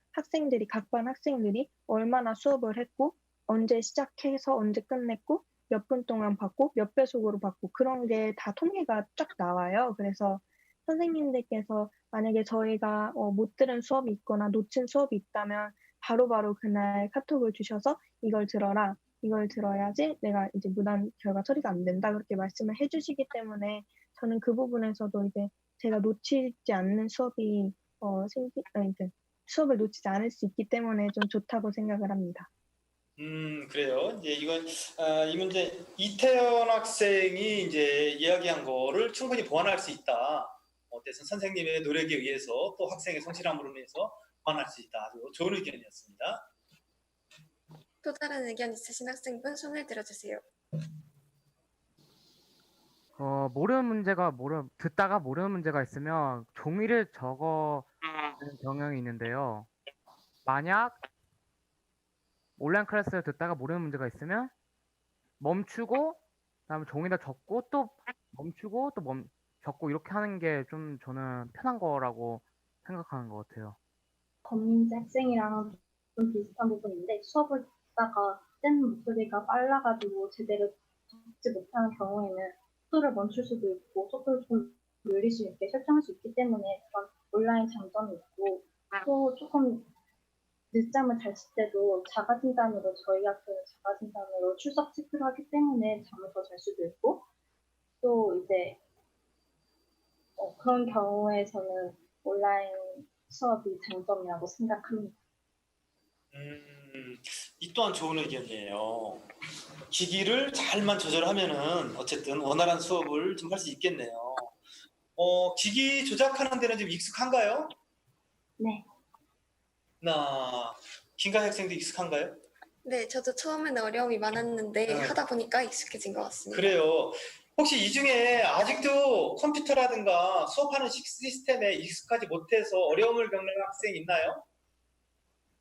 각 반 학생들이 얼마나 수업을 했고, 언제 시작해서 언제 끝냈고, 몇 분 동안 받고, 몇 배속으로 받고, 그런 게 다 통계가 쫙 나와요. 그래서 선생님들께서 만약에 저희가 못 들은 수업이 있거나 놓친 수업이 있다면 바로바로 그날 카톡을 주셔서 이걸 들어라. 이걸 들어야지 내가 이제 무단 결과 처리가 안 된다. 그렇게 말씀을 해주시기 때문에 저는 그 부분에서도 이제 제가 놓치지 않는 수업이 이제 수업을 놓치지 않을 수 있기 때문에 좀 좋다고 생각을 합니다. 그래요. 이제 이 문제 이태원 학생이 이제 이야기한 거를 충분히 보완할 수 있다. 어때서 선생님의 노력에 의해서 또 학생의 성실함으로 인해서 보완할 수 있다. 아주 좋은 의견이었습니다. 또 다른 의견 있으신 학생분 손을 들어주세요. 듣다가 모르는 문제가 있으면 종이를 적어 경향이 있는데요. 만약 온라인 클래스를 듣다가 모르는 문제가 있으면 멈추고 그다음에 종이에다 적고 또 멈추고 또 적고 이렇게 하는 게 좀 저는 편한 거라고 생각하는 것 같아요. 권민재 학생이랑 좀 비슷한 부분인데 수업을 듣다가 뜬 목소리가 빨라가지고 제대로 듣지 못하는 경우에는 속도를 멈출 수도 있고 속도를 좀 늘릴 수 있게 설정할 수 있기 때문에 그런 온라인 장점이 있고 또 조금 늦잠을 잤을 때도 자가진단으로 저희 학교는 자가진단으로 출석 체크를 하기 때문에 잠을 더 잘 수도 있고 또 이제 그런 경우에서는 온라인 수업이 장점이라고 생각합니다. 이 또한 좋은 의견이에요. 기기를 잘만 조절하면은 어쨌든 원활한 수업을 좀 할 수 있겠네요. 기기 조작하는 데는 좀 익숙한가요? 네. 김가 학생도 익숙한가요? 네, 저도 처음에는 어려움이 많았는데 하다 보니까 익숙해진 것 같습니다. 그래요. 혹시 이 중에 아직도 컴퓨터라든가 수업하는 시스템에 익숙하지 못해서 어려움을 겪는 학생 있나요?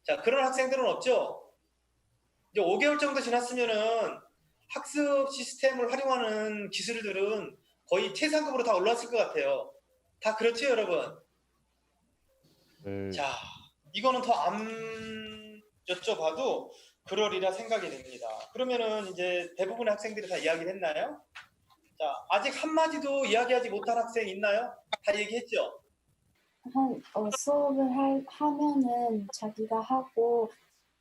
자, 그런 학생들은 없죠? 이제 5개월 정도 지났으면은 학습 시스템을 활용하는 기술들은 거의 최상급으로 다 올라왔을 것 같아요. 다 그렇죠, 여러분? 네. 자, 이거는 더 안 여쭤봐도 그러리라 생각이 됩니다. 그러면은 이제 대부분의 학생들이 다 이야기를 했나요? 자, 아직 한마디도 이야기하지 못한 학생 있나요? 다 얘기했죠? 수업을 하면은 자기가 하고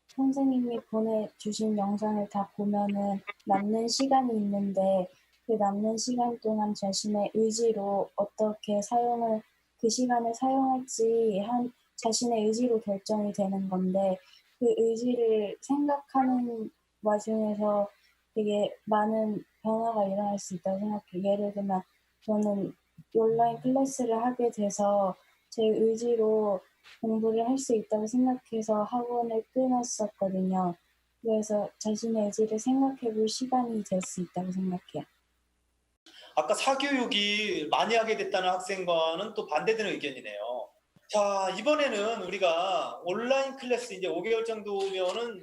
선생님이 보내주신 영상을 다 보면은 남는 시간이 있는데 그 남는 시간 동안 자신의 의지로 어떻게 그 시간을 사용할지 자신의 의지로 결정이 되는 건데 그 의지를 생각하는 와중에서 되게 많은 변화가 일어날 수 있다고 생각해요. 예를 들면 저는 온라인 클래스를 하게 돼서 제 의지로 공부를 할 수 있다고 생각해서 학원을 끊었었거든요. 그래서 자신의 의지를 생각해 볼 시간이 될 수 있다고 생각해요. 아까 사교육이 많이 하게 됐다는 학생과는 또 반대되는 의견이네요. 자, 이번에는 우리가 온라인 클래스 이제 5개월 정도면은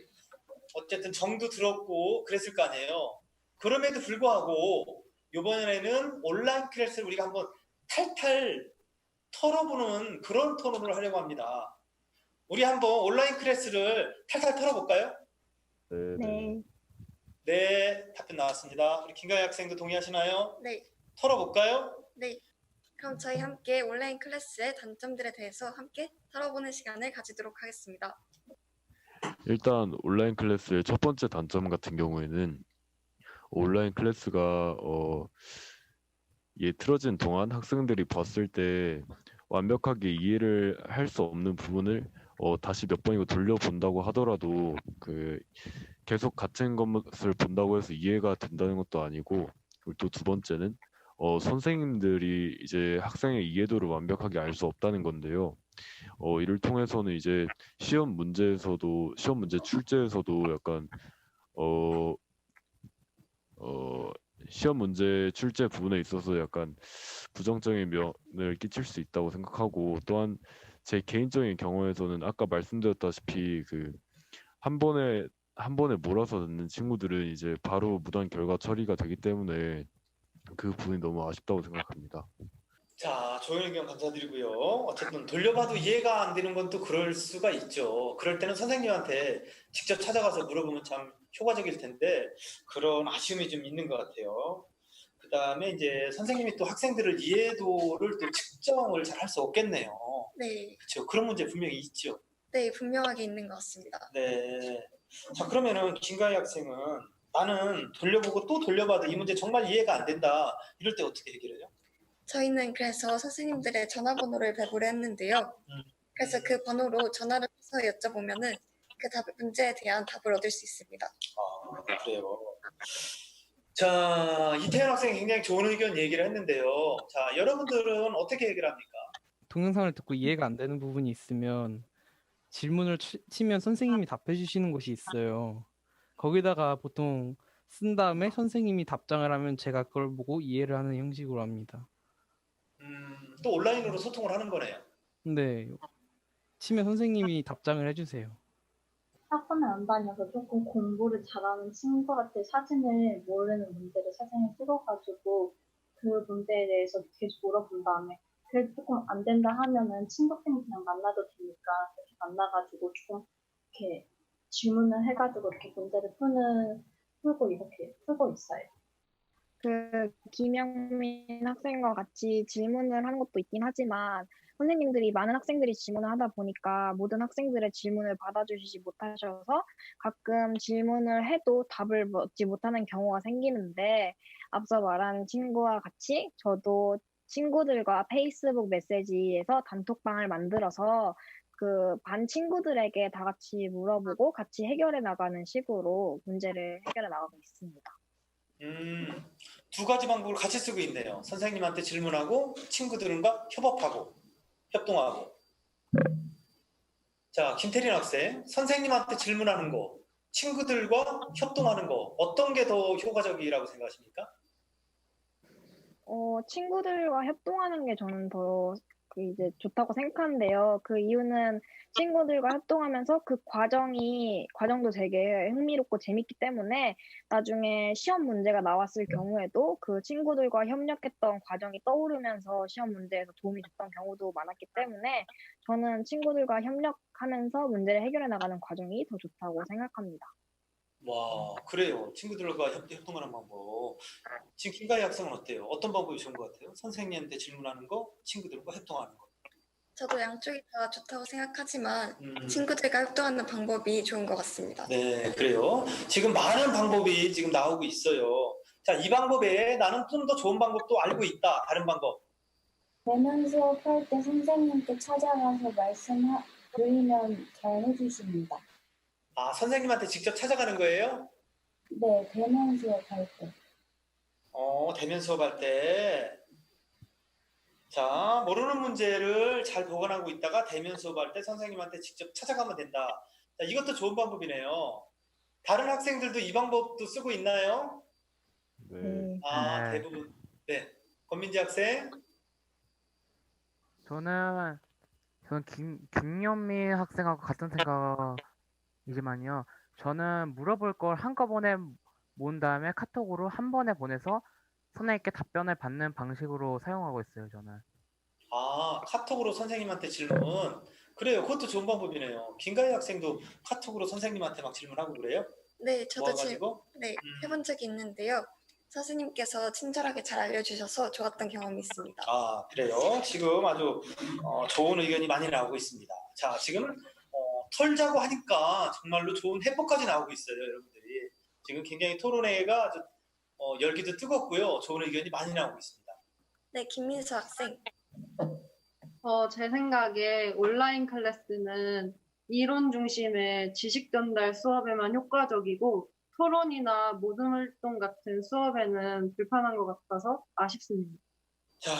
어쨌든 정도 들었고 그랬을 거 아니에요. 그럼에도 불구하고 이번에는 온라인 클래스를 우리가 한번 탈탈 털어보는 그런 토론을 하려고 합니다. 우리 한번 온라인 클래스를 탈탈 털어볼까요? 네. 네, 답변 나왔습니다. 우리 김가희 학생도 동의하시나요? 네. 털어볼까요? 네. 그럼 저희 함께 온라인 클래스의 단점들에 대해서 함께 털어보는 시간을 가지도록 하겠습니다. 일단 온라인 클래스의 첫 번째 단점 같은 경우에는 온라인 클래스가 틀어진 동안 학생들이 봤을 때 완벽하게 이해를 할 수 없는 부분을 다시 몇 번이고 돌려본다고 하더라도 계속 같은 것을 본다고 해서 이해가 된다는 것도 아니고, 그리고 또 두 번째는 선생님들이 이제 학생의 이해도를 완벽하게 알 수 없다는 건데요. 이를 통해서는 이제 시험 문제 출제에서도 약간 어, 시험 문제 출제 부분에 있어서 약간 부정적인 면을 끼칠 수 있다고 생각하고, 또한 제 개인적인 경우에서는 아까 말씀드렸다시피 한 번에 몰아서 듣는 친구들은 이제 바로 무단 결과 처리가 되기 때문에 그 부분이 너무 아쉽다고 생각합니다. 자, 좋은 의견 감사드리고요. 어쨌든 돌려봐도 이해가 안 되는 건 또 그럴 수가 있죠. 그럴 때는 선생님한테 직접 찾아가서 물어보면 참 효과적일 텐데 그런 아쉬움이 좀 있는 것 같아요. 그 다음에 이제 선생님이 또 학생들을 이해도를 또 측정을 잘 할 수 없겠네요. 네, 그렇죠. 그런 문제 분명히 있죠. 네, 분명하게 있는 것 같습니다. 네. 자, 그러면은 김가희 학생은 나는 돌려보고 또 돌려봐도 이 문제 정말 이해가 안 된다. 이럴 때 어떻게 해결해요? 저희는 그래서 선생님들의 전화번호를 배부를 했는데요. 그래서 그 번호로 전화를 해서 여쭤보면은 문제에 대한 답을 얻을 수 있습니다. 아, 그래요. 자, 이태현 학생이 굉장히 좋은 의견 얘기를 했는데요. 자, 여러분들은 어떻게 해결합니까? 동영상을 듣고 이해가 안 되는 부분이 있으면 질문을 치면 선생님이 답해 주시는 곳이 있어요. 거기다가 보통 쓴 다음에 선생님이 답장을 하면 제가 그걸 보고 이해를 하는 형식으로 합니다. 또 온라인으로 소통을 하는 거네요. 근데 치면 선생님이 답장을 해주세요. 학원을 안 다녀서 조금 공부를 잘하는 친구한테 사진을 모르는 문제를 사진을 찍어가지고 그 문제에 대해서 계속 물어본 다음에 그래도 조금 안 된다 하면은 친구끼리 그냥 만나도 되니까 이렇게 만나가지고 조금 이렇게 질문을 해가지고 이렇게 문제를 풀고 이렇게 풀고 있어요. 김영민 학생과 같이 질문을 하는 것도 있긴 하지만 선생님들이 많은 학생들이 질문을 하다 보니까 모든 학생들의 질문을 받아주시지 못하셔서 가끔 질문을 해도 답을 얻지 못하는 경우가 생기는데, 앞서 말한 친구와 같이 저도 친구들과 페이스북 메시지에서 단톡방을 만들어서 그 반 친구들에게 다 같이 물어보고 같이 해결해 나가는 식으로 문제를 해결해 나가고 있습니다. 두 가지 방법을 같이 쓰고 있네요. 선생님한테 질문하고 친구들과 협동하고. 자, 김태린 학생, 선생님한테 질문하는 거, 친구들과 협동하는 거, 어떤 게 더 효과적이라고 생각하십니까? 친구들과 협동하는 게 저는 더 이제 좋다고 생각하는데요. 그 이유는 친구들과 협동하면서 그 과정도 되게 흥미롭고 재밌기 때문에 나중에 시험 문제가 나왔을 경우에도 그 친구들과 협력했던 과정이 떠오르면서 시험 문제에서 도움이 됐던 경우도 많았기 때문에 저는 친구들과 협력하면서 문제를 해결해 나가는 과정이 더 좋다고 생각합니다. 와, 그래요. 친구들과 협동하는 방법. 지금 김가희 학생은 어때요? 어떤 방법이 좋은 것 같아요? 선생님한테 질문하는 거, 친구들과 협동하는 거. 저도 양쪽이 다 좋다고 생각하지만 친구들과 협동하는 방법이 좋은 것 같습니다. 네, 그래요. 지금 많은 방법이 지금 나오고 있어요. 자, 이 방법 외에 나는 좀 더 좋은 방법도 알고 있다. 다른 방법. 대면 수업할 때 선생님께 찾아가서 말씀드리면 잘 해주십니다. 아, 선생님한테 직접 찾아가는 거예요? 네, 대면 수업할 때. 대면 수업할 때. 자, 모르는 문제를 잘 보관하고 있다가 대면 수업할 때 선생님한테 직접 찾아가면 된다. 자, 이것도 좋은 방법이네요. 다른 학생들도 이 방법도 쓰고 있나요? 네. 아, 대부분. 네. 권민지 학생. 저는 김연미 학생하고 같은 생각이지만요. 저는 물어볼 걸 한꺼번에 모은 다음에 카톡으로 한 번에 보내서 선생님께 답변을 받는 방식으로 사용하고 있어요, 저는. 아, 카톡으로 선생님한테 질문. 그래요. 그것도 좋은 방법이네요. 김가희 학생도 카톡으로 선생님한테 막 질문하고 그래요? 네, 저도 모아가지고? 해본 적이 있는데요. 선생님께서 친절하게 잘 알려주셔서 좋았던 경험이 있습니다. 아, 그래요. 지금 아주 좋은 의견이 많이 나오고 있습니다. 자, 지금 털자고 하니까 정말로 좋은 해법까지 나오고 있어요, 여러분들이. 지금 굉장히 토론회가 아주 열기도 뜨겁고요. 좋은 의견이 많이 나오고 있습니다. 네, 김민수 학생. 제 생각에 온라인 클래스는 이론 중심의 지식 전달 수업에만 효과적이고 토론이나 모둠 활동 같은 수업에는 불편한 것 같아서 아쉽습니다. 자,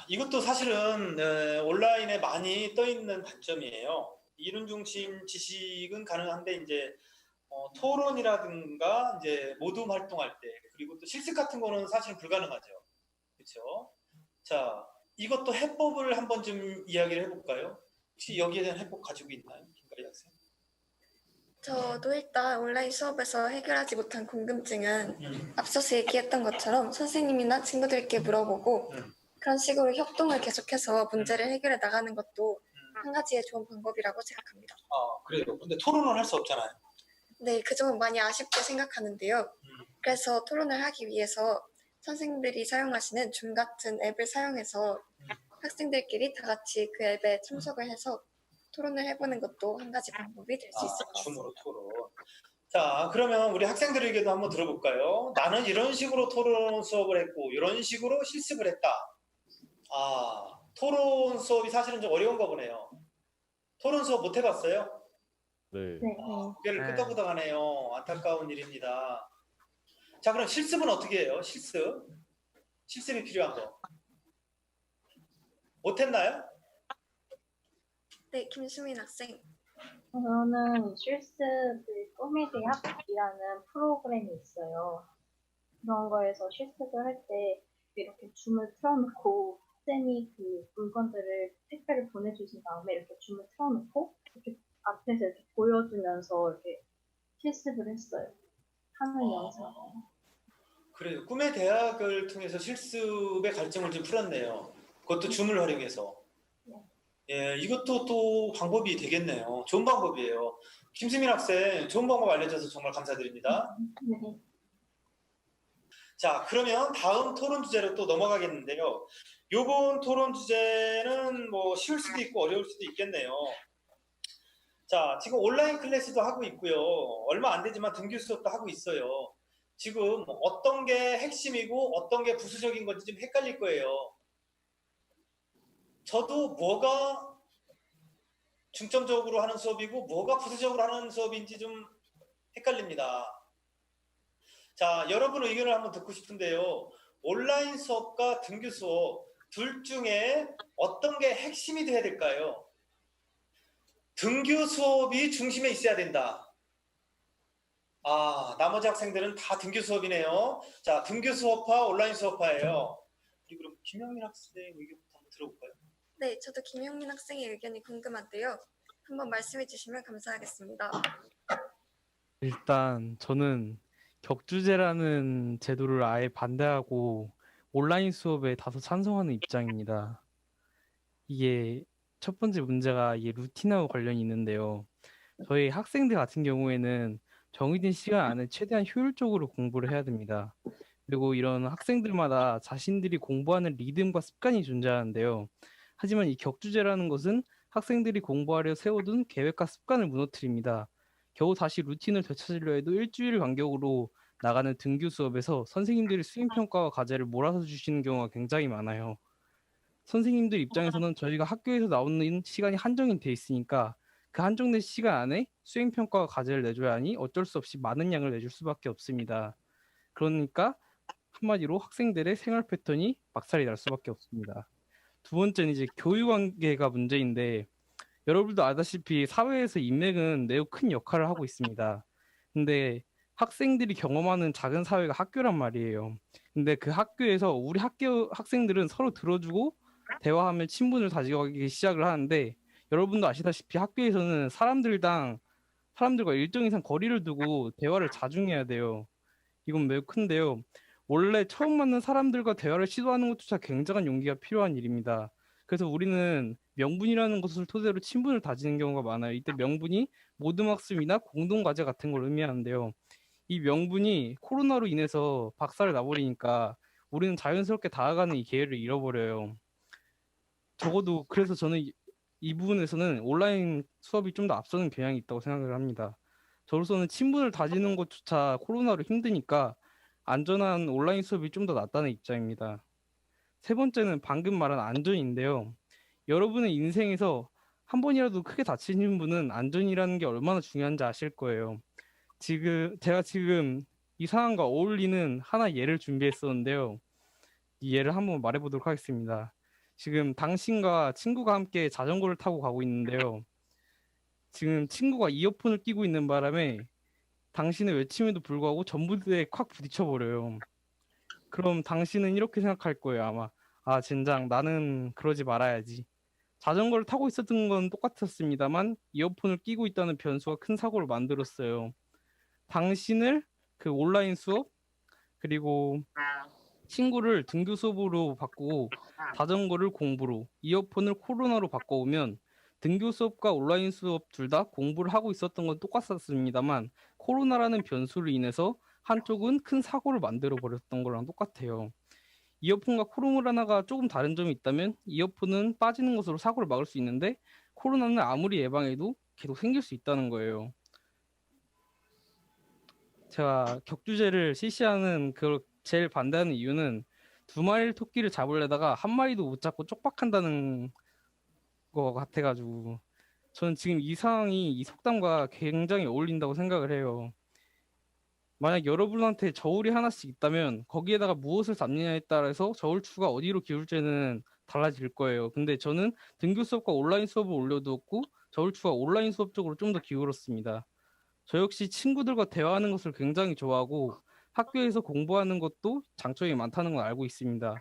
이것도 사실은 온라인에 많이 떠 있는 관점이에요. 이론 중심 지식은 가능한데 이제 토론이라든가 이제 모둠 활동할 때 그리고 또 실습 같은 거는 사실은 불가능하죠. 그렇죠? 자, 이것도 해법을 한번 좀 이야기를 해볼까요? 혹시 여기에 대한 해법 가지고 있나요, 김가희 학생? 저도 일단 온라인 수업에서 해결하지 못한 궁금증은 앞서서 얘기했던 것처럼 선생님이나 친구들께 물어보고 그런 식으로 협동을 계속해서 문제를 해결해 나가는 것도 한 가지의 좋은 방법이라고 생각합니다. 그래요. 근데 토론은 할 수 없잖아요. 네, 그 점은 많이 아쉽게 생각하는데요. 그래서 토론을 하기 위해서 선생님들이 사용하시는 줌 같은 앱을 사용해서 학생들끼리 다 같이 그 앱에 참석을 해서 토론을 해보는 것도 한 가지 방법이 될 수 있을 것 같습니다. 줌으로 토론. 자, 그러면 우리 학생들에게도 한번 들어볼까요? 나는 이런 식으로 토론 수업을 했고 이런 식으로 실습을 했다. 토론 수업이 사실은 좀 어려운가 보네요. 토론 수업 못 해봤어요? 네. 고개를 끄덕끄덕하네요. 안타까운 일입니다. 자, 그럼 실습은 어떻게 해요? 실습이 필요한 거. 못했나요? 네, 김수민 학생. 저는 실습을 꿈의 대학이라는 프로그램이 있어요. 그런 거에서 실습을 할 때 이렇게 줌을 틀어놓고 쌤이 그 물건들을 택배를 보내주신 다음에 이렇게 줌을 틀어놓고 이렇게 앞에서 이렇게 보여주면서 이렇게 실습을 했어요. 하는 영상. 그래요. 꿈의 대학을 통해서 실습의 갈증을 좀 풀었네요. 그것도 줌을 활용해서. 예, 이것도 또 방법이 되겠네요. 좋은 방법이에요. 김수민 학생, 좋은 방법 알려줘서 정말 감사드립니다. 네. 자, 그러면 다음 토론 주제로 또 넘어가겠는데요. 요번 토론 주제는 뭐 쉬울 수도 있고 어려울 수도 있겠네요. 자, 지금 온라인 클래스도 하고 있고요. 얼마 안 되지만 등교 수업도 하고 있어요. 지금 어떤 게 핵심이고 어떤 게 부수적인 건지 좀 헷갈릴 거예요. 저도 뭐가 중점적으로 하는 수업이고 뭐가 부수적으로 하는 수업인지 좀 헷갈립니다. 자, 여러분 의견을 한번 듣고 싶은데요. 온라인 수업과 등교 수업 둘 중에 어떤 게 핵심이 돼야 될까요? 등교 수업이 중심에 있어야 된다. 나머지 학생들은 다 등교 수업이네요. 자, 등교 수업파, 온라인 수업파예요. 그리고 김영민 학생 의견부터 한번 들어볼까요? 네, 저도 김영민 학생의 의견이 궁금한데요. 한번 말씀해 주시면 감사하겠습니다. 일단 저는 격주제라는 제도를 아예 반대하고 온라인 수업에 다소 찬성하는 입장입니다. 이게 첫 번째 문제가 이게 루틴하고 관련이 있는데요. 저희 학생들 같은 경우에는 정해진 시간 안에 최대한 효율적으로 공부를 해야 됩니다. 그리고 이런 학생들마다 자신들이 공부하는 리듬과 습관이 존재하는데요. 하지만 이 격주제라는 것은 학생들이 공부하려 세워둔 계획과 습관을 무너뜨립니다. 겨우 다시 루틴을 되찾으려 해도 일주일 간격으로 나가는 등교 수업에서 선생님들이 수행평가와 과제를 몰아서 주시는 경우가 굉장히 많아요. 선생님들 입장에서는 저희가 학교에서 나오는 시간이 한정이 돼 있으니까 그 한정된 시간 안에 수행평가와 과제를 내줘야 하니 어쩔 수 없이 많은 양을 내줄 수밖에 없습니다. 그러니까 한마디로 학생들의 생활 패턴이 막살이 날 수밖에 없습니다. 두 번째는 이제 교육관계가 문제인데 여러분도 아다시피 사회에서 인맥은 매우 큰 역할을 하고 있습니다. 근데 학생들이 경험하는 작은 사회가 학교란 말이에요. 근데 그 학교에서 우리 학교 학생들은 서로 들어주고 대화하며 친분을 다지기 시작을 하는데 여러분도 아시다시피 학교에서는 사람들과 일정 이상 거리를 두고 대화를 자중해야 돼요. 이건 매우 큰데요. 원래 처음 만난 사람들과 대화를 시도하는 것조차 굉장한 용기가 필요한 일입니다. 그래서 우리는 명분이라는 것을 토대로 친분을 다지는 경우가 많아요. 이때 명분이 모둠학습이나 공동과제 같은 걸 의미하는데요. 이 명분이 코로나로 인해서 박살을 나버리니까 우리는 자연스럽게 다가가는 이 기회를 잃어버려요. 적어도 그래서 저는 이 부분에서는 온라인 수업이 좀 더 앞서는 경향이 있다고 생각을 합니다. 저로서는 친분을 다지는 것조차 코로나로 힘드니까 안전한 온라인 수업이 좀 더 낫다는 입장입니다. 세 번째는 방금 말한 안전인데요. 여러분의 인생에서 한 번이라도 크게 다치는 분은 안전이라는 게 얼마나 중요한지 아실 거예요. 제가 지금 이 상황과 어울리는 하나 예를 준비했었는데요. 이 예를 한번 말해보도록 하겠습니다. 지금 당신과 친구가 함께 자전거를 타고 가고 있는데요. 지금 친구가 이어폰을 끼고 있는 바람에 당신의 외침에도 불구하고 전봇대에 콱 부딪혀버려요. 그럼 당신은 이렇게 생각할 거예요, 아마. 아, 젠장, 나는 그러지 말아야지. 자전거를 타고 있었던 건 똑같았습니다만 이어폰을 끼고 있다는 변수가 큰 사고를 만들었어요. 당신을 그 온라인 수업 그리고 친구를 등교 수업으로 바꾸고 자전거를 공부로 이어폰을 코로나로 바꿔오면 등교 수업과 온라인 수업 둘 다 공부를 하고 있었던 건 똑같았습니다만 코로나라는 변수로 인해서 한쪽은 큰 사고를 만들어 버렸던 거랑 똑같아요. 이어폰과 코로나가 조금 다른 점이 있다면 이어폰은 빠지는 것으로 사고를 막을 수 있는데 코로나는 아무리 예방해도 계속 생길 수 있다는 거예요. 제가 격주제를 실시하는 그 제일 반대하는 이유는 두 마리 토끼를 잡으려다가 한 마리도 못 잡고 쪽박한다는 거 같아가지고 저는 지금 이 상황이 이 속담과 굉장히 어울린다고 생각을 해요. 만약 여러분한테 저울이 하나씩 있다면 거기에다가 무엇을 담느냐에 따라서 저울추가 어디로 기울지는 달라질 거예요. 근데 저는 등교 수업과 온라인 수업을 올려두었고 저울추가 온라인 수업 쪽으로 좀 더 기울었습니다. 저 역시 친구들과 대화하는 것을 굉장히 좋아하고 학교에서 공부하는 것도 장점이 많다는 걸 알고 있습니다.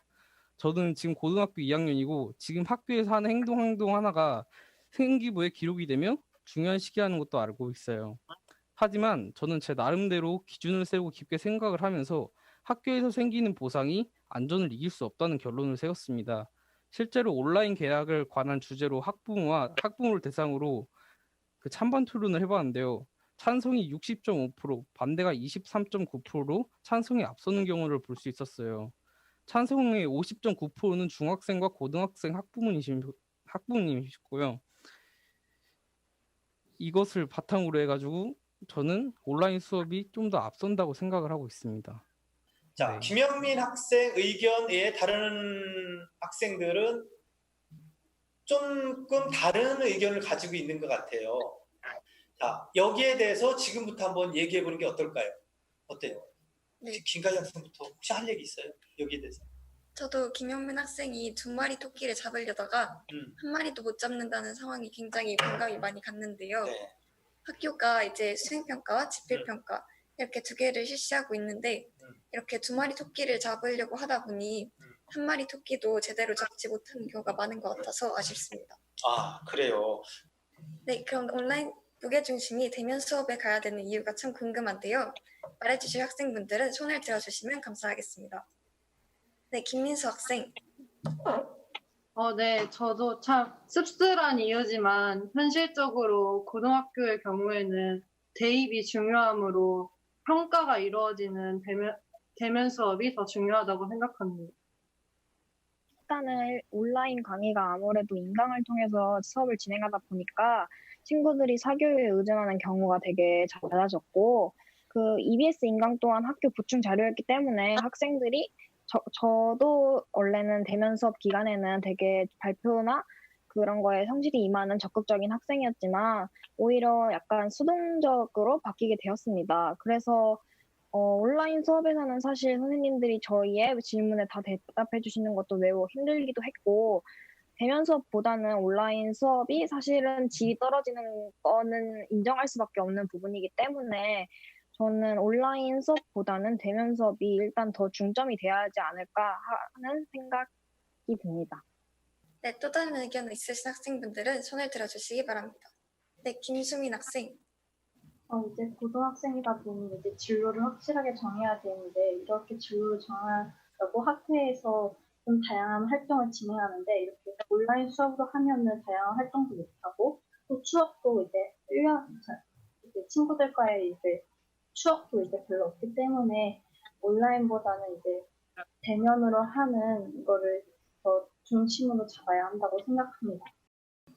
저는 지금 고등학교 2학년이고 지금 학교에서 하는 행동 하나가 생기부에 기록이 되며 중요한 시기라는 것도 알고 있어요. 하지만 저는 제 나름대로 기준을 세우고 깊게 생각을 하면서 학교에서 생기는 보상이 안전을 이길 수 없다는 결론을 세웠습니다. 실제로 온라인 계약을 관한 주제로 학부모를 대상으로 그 찬반 토론을 해봤는데요. 찬성이 60.5%, 반대가 23.9%로 찬성이 앞서는 경우를 볼 수 있었어요. 찬성의 50.9%는 중학생과 고등학생 학부모님이시고요. 이것을 바탕으로 해가지고 저는 온라인 수업이 좀 더 앞선다고 생각을 하고 있습니다. 자, 네. 김영민 학생 의견에 다른 학생들은 조금 다른 의견을 가지고 있는 것 같아요. 자, 여기에 대해서 지금부터 한번 얘기해 보는 게 어떨까요? 어때요? 네. 김가희 학생부터 혹시 할 얘기 있어요? 여기에 대해서? 저도 김영민 학생이 두 마리 토끼를 잡으려다가 한 마리도 못 잡는다는 상황이 굉장히 공감이 많이 갔는데요. 네. 학교가 이제 수행평가와 집필평가 이렇게 두 개를 실시하고 있는데 이렇게 두 마리 토끼를 잡으려고 하다 보니 한 마리 토끼도 제대로 잡지 못하는 경우가 많은 것 같아서 아쉽습니다. 아, 그래요. 네, 그럼 온라인 무게중심이 대면 수업에 가야 되는 이유가 참 궁금한데요. 말해주실 학생분들은 손을 들어주시면 감사하겠습니다. 네, 김민수 학생. 네, 저도 참 씁쓸한 이유지만 현실적으로 고등학교의 경우에는 대입이 중요하므로 평가가 이루어지는 대면 수업이 더 중요하다고 생각합니다. 일단은 온라인 강의가 아무래도 인강을 통해서 수업을 진행하다 보니까 친구들이 사교육에 의존하는 경우가 되게 잦아졌고 그 EBS 인강 또한 학교 보충 자료였기 때문에 학생들이 저도 원래는 대면 수업 기간에는 되게 발표나 그런 거에 성실히 임하는 적극적인 학생이었지만 오히려 약간 수동적으로 바뀌게 되었습니다. 그래서 온라인 수업에서는 사실 선생님들이 저희의 질문에 다 대답해 주시는 것도 매우 힘들기도 했고 대면 수업보다는 온라인 수업이 사실은 질이 떨어지는 거는 인정할 수밖에 없는 부분이기 때문에 저는 온라인 수업보다는 대면 수업이 일단 더 중점이 돼야 하지 않을까 하는 생각이 듭니다. 네, 또 다른 의견 있으신 학생분들은 손을 들어주시기 바랍니다. 네, 김수민 학생. 이제 고등학생이다 보니 이제 진로를 확실하게 정해야 되는데 이렇게 진로를 정하려고 학회에서 좀 다양한 활동을 진행하는데 이렇게 온라인 수업으로 하면은 다양한 활동도 못하고 또 추억도 이제 이제 친구들과의 이제 추억도 이제 별로 없기 때문에 온라인보다는 이제 대면으로 하는 이거를 더 중심으로 잡아야 한다고 생각합니다.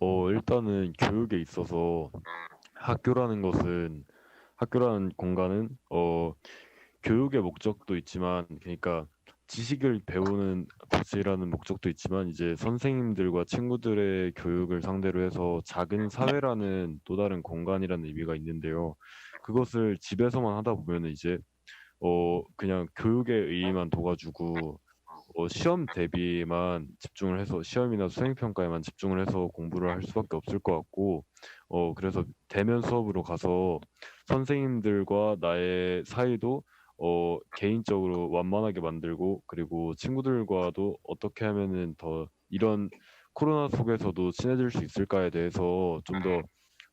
일단은 교육에 있어서 학교라는 공간은 교육의 목적도 있지만, 그러니까 지식을 배우는 곳이라는 목적도 있지만, 이제 선생님들과 친구들의 교육을 상대로 해서 작은 사회라는 또 다른 공간이라는 의미가 있는데요. 그것을 집에서만 하다 보면은 이제 그냥 교육의 의의만 둬가지고 시험 대비만 집중을 해서, 시험이나 수행평가에만 집중을 해서 공부를 할 수밖에 없을 것 같고, 그래서 대면 수업으로 가서 선생님들과 나의 사이도 개인적으로 완만하게 만들고, 그리고 친구들과도 어떻게 하면은 더 이런 코로나 속에서도 친해질 수 있을까에 대해서 좀 더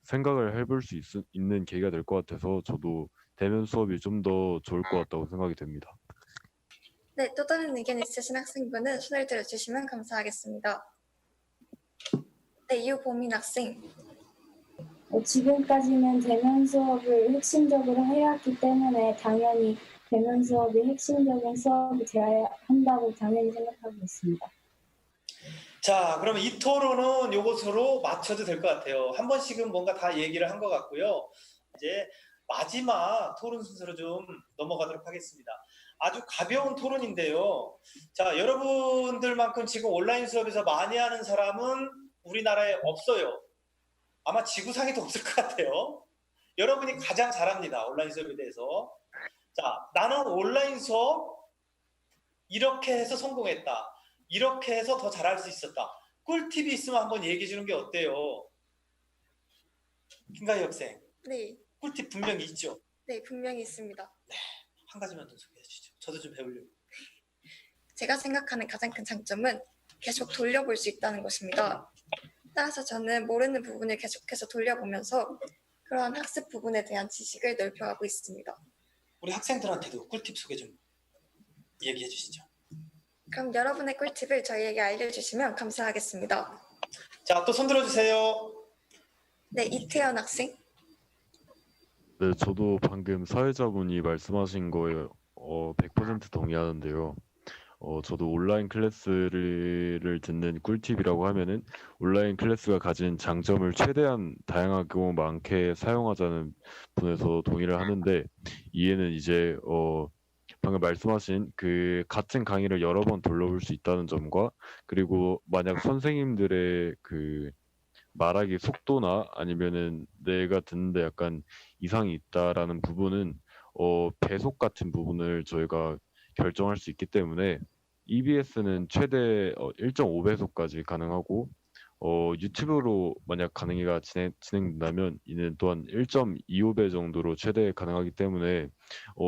생각을 해볼 수 있는 계기가 될 것 같아서, 저도 대면 수업이 좀 더 좋을 것 같다고 생각이 됩니다. 네, 또 다른 의견 있으신 학생분은 손을 들어주시면 감사하겠습니다. 네, 유보민 학생. 지금까지는 대면 수업을 핵심적으로 해왔기 때문에 당연히 대면 수업이 핵심적인 수업이 되어야 한다고 당연히 생각하고 있습니다. 자, 그러면 이 토론은 요것으로 맞춰도 될 것 같아요. 한 번씩은 뭔가 다 얘기를 한 것 같고요. 이제 마지막 토론 순서로 좀 넘어가도록 하겠습니다. 아주 가벼운 토론인데요. 자, 여러분들만큼 지금 온라인 수업에서 많이 하는 사람은 우리나라에 없어요. 아마 지구상에도 없을 것 같아요. 여러분이 가장 잘합니다. 온라인 수업에 대해서. 자, 나는 온라인 수업 이렇게 해서 성공했다. 이렇게 해서 더 잘할 수 있었다. 꿀팁이 있으면 한번 얘기해 주는 게 어때요? 김가희 학생. 네, 꿀팁 분명히 있죠? 네, 분명히 있습니다. 한 가지만 더 소개해 주시죠. 저도 좀 배우려고. 제가 생각하는 가장 큰 장점은 계속 돌려볼 수 있다는 것입니다. 따라서 저는 모르는 부분을 계속해서 돌려보면서 그러한 학습 부분에 대한 지식을 넓혀가고 있습니다. 우리 학생들한테도 꿀팁 소개 좀 얘기해 주시죠. 그럼 여러분의 꿀팁을 저희에게 알려주시면 감사하겠습니다. 자, 또 손 들어주세요. 네, 이태연 학생. 네, 저도 방금 사회자분이 말씀하신 거에 100% 동의하는데요. 저도 온라인 클래스를 듣는 꿀팁이라고 하면은, 온라인 클래스가 가진 장점을 최대한 다양하고 많게 사용하자는 분에서 동의를 하는데, 이에는 이제 방금 말씀하신 그 같은 강의를 여러 번 돌려볼 수 있다는 점과, 그리고 만약 선생님들의 그 말하기 속도나 아니면은 내가 듣는데 약간 이상이 있다라는 부분은 배속 같은 부분을 저희가 결정할 수 있기 때문에, EBS는 최대 1.5배속까지 가능하고, 유튜브로 만약 강의가 진행된다면 이는 또한 1.25배 정도로 최대 가능하기 때문에,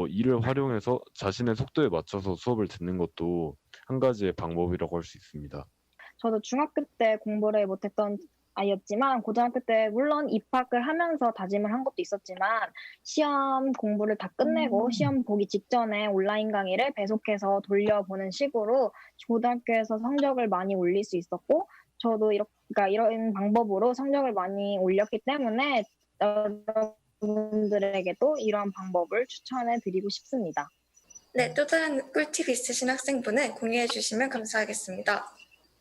이를 활용해서 자신의 속도에 맞춰서 수업을 듣는 것도 한 가지의 방법이라고 할 수 있습니다. 저도 중학교 때 공부를 못했던 아이였지만 고등학교 때 물론 입학을 하면서 다짐을 한 것도 있었지만, 시험 공부를 다 끝내고 시험 보기 직전에 온라인 강의를 배속해서 돌려보는 식으로 고등학교에서 성적을 많이 올릴 수 있었고, 저도 그러니까 이런 방법으로 성적을 많이 올렸기 때문에 여러분들에게도 이러한 방법을 추천해 드리고 싶습니다. 네, 또 다른 꿀팁 있으신 학생분은 공유해 주시면 감사하겠습니다.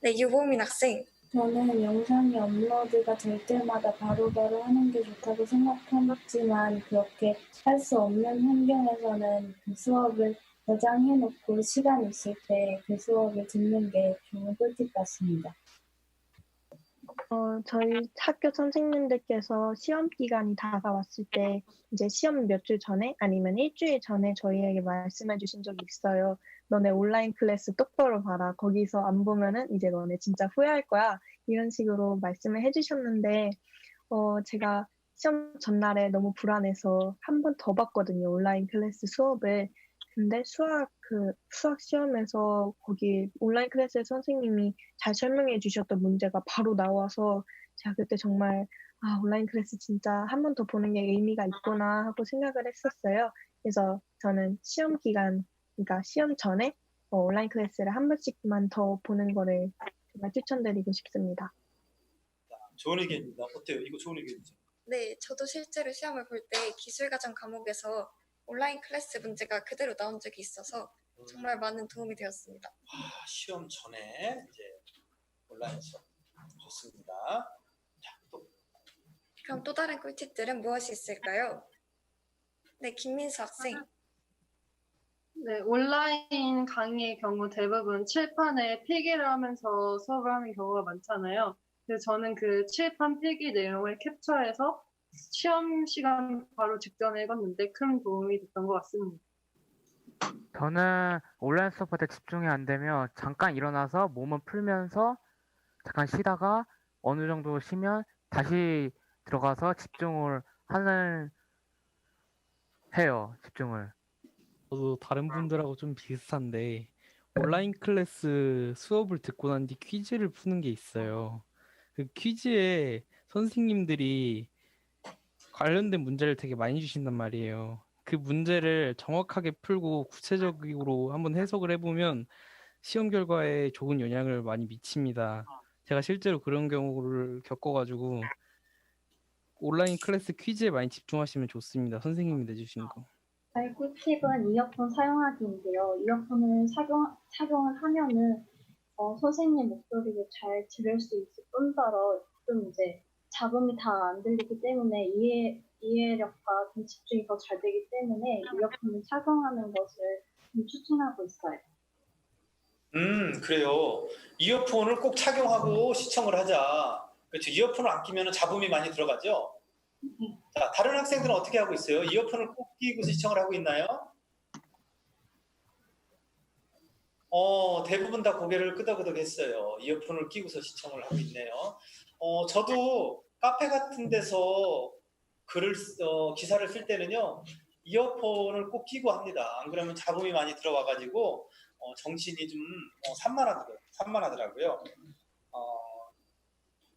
네, 유보민 학생. 저는 영상이 업로드가 될 때마다 바로바로 하는 게 좋다고 생각했지만 그렇게 할 수 없는 환경에서는 그 수업을 저장해놓고 시간 있을 때 그 수업을 듣는 게 좋은 꿀팁 같습니다. 저희 학교 선생님들께서 시험 기간이 다가왔을 때 이제 시험 몇 주 전에 아니면 일주일 전에 저희에게 말씀해 주신 적이 있어요. 너네 온라인 클래스 똑바로 봐라. 거기서 안 보면은 이제 너네 진짜 후회할 거야. 이런 식으로 말씀을 해주셨는데, 제가 시험 전날에 너무 불안해서 한 번 더 봤거든요. 온라인 클래스 수업을. 근데 수학 시험에서 거기 온라인 클래스 선생님이 잘 설명해 주셨던 문제가 바로 나와서 제가 그때 정말 온라인 클래스 진짜 한 번 더 보는 게 의미가 있구나 하고 생각을 했었어요. 그래서 저는 시험 기간, 그러니까 시험 전에 온라인 클래스를 한 번씩만 더 보는 거를 정말 추천드리고 싶습니다. 좋은 의견입니다. 어때요? 이거 좋은 의견이죠? 네, 저도 실제로 시험을 볼 때 기술과정 과목에서 온라인 클래스 문제가 그대로 나온 적이 있어서 정말 많은 도움이 되었습니다. 시험 전에 이제 온라인 수업 좋습니다. 그럼 또 다른 꿀팁들은 무엇이 있을까요? 네, 김민수 학생. 네, 온라인 강의의 경우 대부분 칠판에 필기를 하면서 수업을 하는 경우가 많잖아요. 그래서 저는 그 칠판 필기 내용을 캡처해서 시험 시간 바로 직전에 읽었는데 큰 도움이 됐던 것 같습니다. 저는 온라인 수업할 때 집중이 안 되면 잠깐 일어나서 몸을 풀면서 잠깐 쉬다가 어느 정도 쉬면 다시 들어가서 집중을 해요. 집중을. 저도 다른 분들하고 좀 비슷한데 온라인 클래스 수업을 듣고 난 뒤 퀴즈를 푸는 게 있어요. 그 퀴즈에 선생님들이 관련된 문제를 되게 많이 주신단 말이에요. 그 문제를 정확하게 풀고 구체적으로 한번 해석을 해보면 시험 결과에 좋은 영향을 많이 미칩니다. 제가 실제로 그런 경우를 겪어가지고 온라인 클래스 퀴즈에 많이 집중하시면 좋습니다. 선생님이 내주신 거. 저의 꿀팁은 이어폰 사용하기인데요. 이어폰을 착용을 하면은 선생님 목소리를 잘 들을 수 있을 뿐더러 좀 이제 잡음이 다 안 들리기 때문에 이해력과 좀 집중이 더 잘 되기 때문에 이어폰을 착용하는 것을 좀 추천하고 있어요. 그래요. 이어폰을 꼭 착용하고 시청을 하자. 그렇죠. 이어폰을 안 끼면 잡음이 많이 들어가죠. 자, 다른 학생들은 어떻게 하고 있어요? 이어폰을 꼭 끼고 시청을 하고 있나요? 대부분 다 고개를 끄덕끄덕 했어요. 이어폰을 끼고서 시청을 하고 있네요. 저도 카페 같은 데서 기사를 쓸 때는요, 이어폰을 꼭 끼고 합니다. 안 그러면 잡음이 많이 들어와가지고, 정신이 좀 산만하더라고요.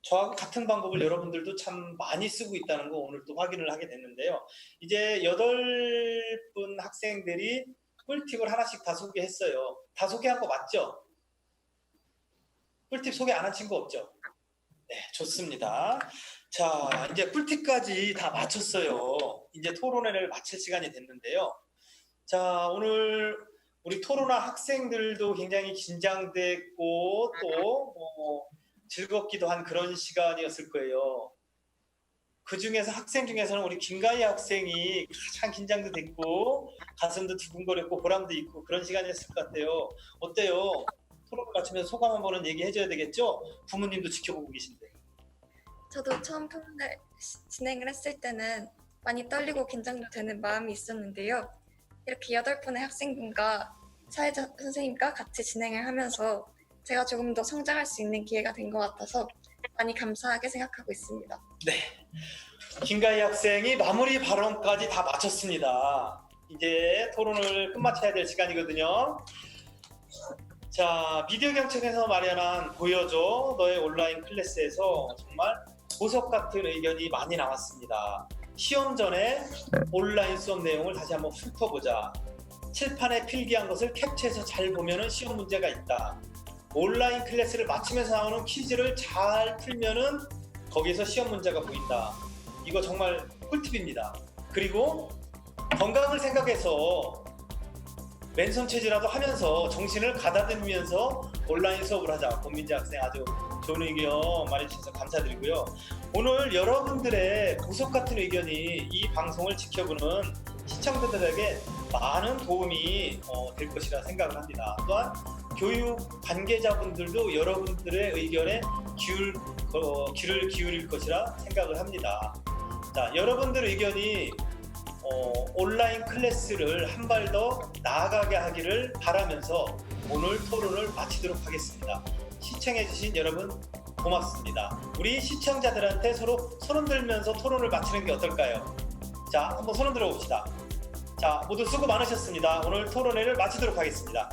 저하고 같은 방법을 여러분들도 참 많이 쓰고 있다는 거 오늘 또 확인을 하게 됐는데요. 이제 8분 학생들이 꿀팁을 하나씩 다 소개했어요. 다 소개한 거 맞죠? 꿀팁 소개 안 한 친구 없죠? 네, 좋습니다. 자, 이제 꿀팁까지 다 마쳤어요. 이제 토론회를 마칠 시간이 됐는데요. 자, 오늘 우리 토론회 학생들도 굉장히 긴장됐고 또 즐겁기도 한 그런 시간이었을 거예요. 그 중에서 학생 중에서는 우리 김가희 학생이 가장 긴장도 됐고 가슴도 두근거렸고 보람도 있고 그런 시간이었을 것 같아요. 어때요? 토론을 마치면서 소감 한 번은 얘기해줘야 되겠죠? 부모님도 지켜보고 계신데. 저도 처음 토론을 진행을 했을 때는 많이 떨리고 긴장도 되는 마음이 있었는데요. 이렇게 8분의 학생분과 사회자 선생님과 같이 진행을 하면서 제가 조금 더 성장할 수 있는 기회가 된 것 같아서 많이 감사하게 생각하고 있습니다. 네, 김가희 학생이 마무리 발언까지 다 마쳤습니다. 이제 토론을 끝마쳐야 될 시간이거든요. 자, 미디어 경청에서 마련한 보여줘 너의 온라인 클래스에서 정말 보석 같은 의견이 많이 나왔습니다. 시험 전에 온라인 수업 내용을 다시 한번 훑어보자. 칠판에 필기한 것을 캡처해서 잘 보면은 시험 문제가 있다. 온라인 클래스를 마치면서 나오는 퀴즈를 잘 풀면은 거기에서 시험 문제가 보인다. 이거 정말 꿀팁입니다. 그리고 건강을 생각해서 맨손 체질이라도 하면서 정신을 가다듬으면서 온라인 수업을 하자. 권민재 학생 아주 좋은 의견 많이 주셔서 감사드리고요. 오늘 여러분들의 보석 같은 의견이 이 방송을 지켜보는 시청자들에게 많은 도움이 될 것이라 생각을 합니다. 또한 교육 관계자분들도 여러분들의 의견에 귀를 기울일 것이라 생각을 합니다. 자, 여러분들의 의견이 온라인 클래스를 한 발 더 나아가게 하기를 바라면서 오늘 토론을 마치도록 하겠습니다. 시청해주신 여러분 고맙습니다. 우리 시청자들한테 서로 손 흔들면서 토론을 마치는 게 어떨까요? 자, 한번 손 흔들어 봅시다. 자, 모두 수고 많으셨습니다. 오늘 토론회를 마치도록 하겠습니다.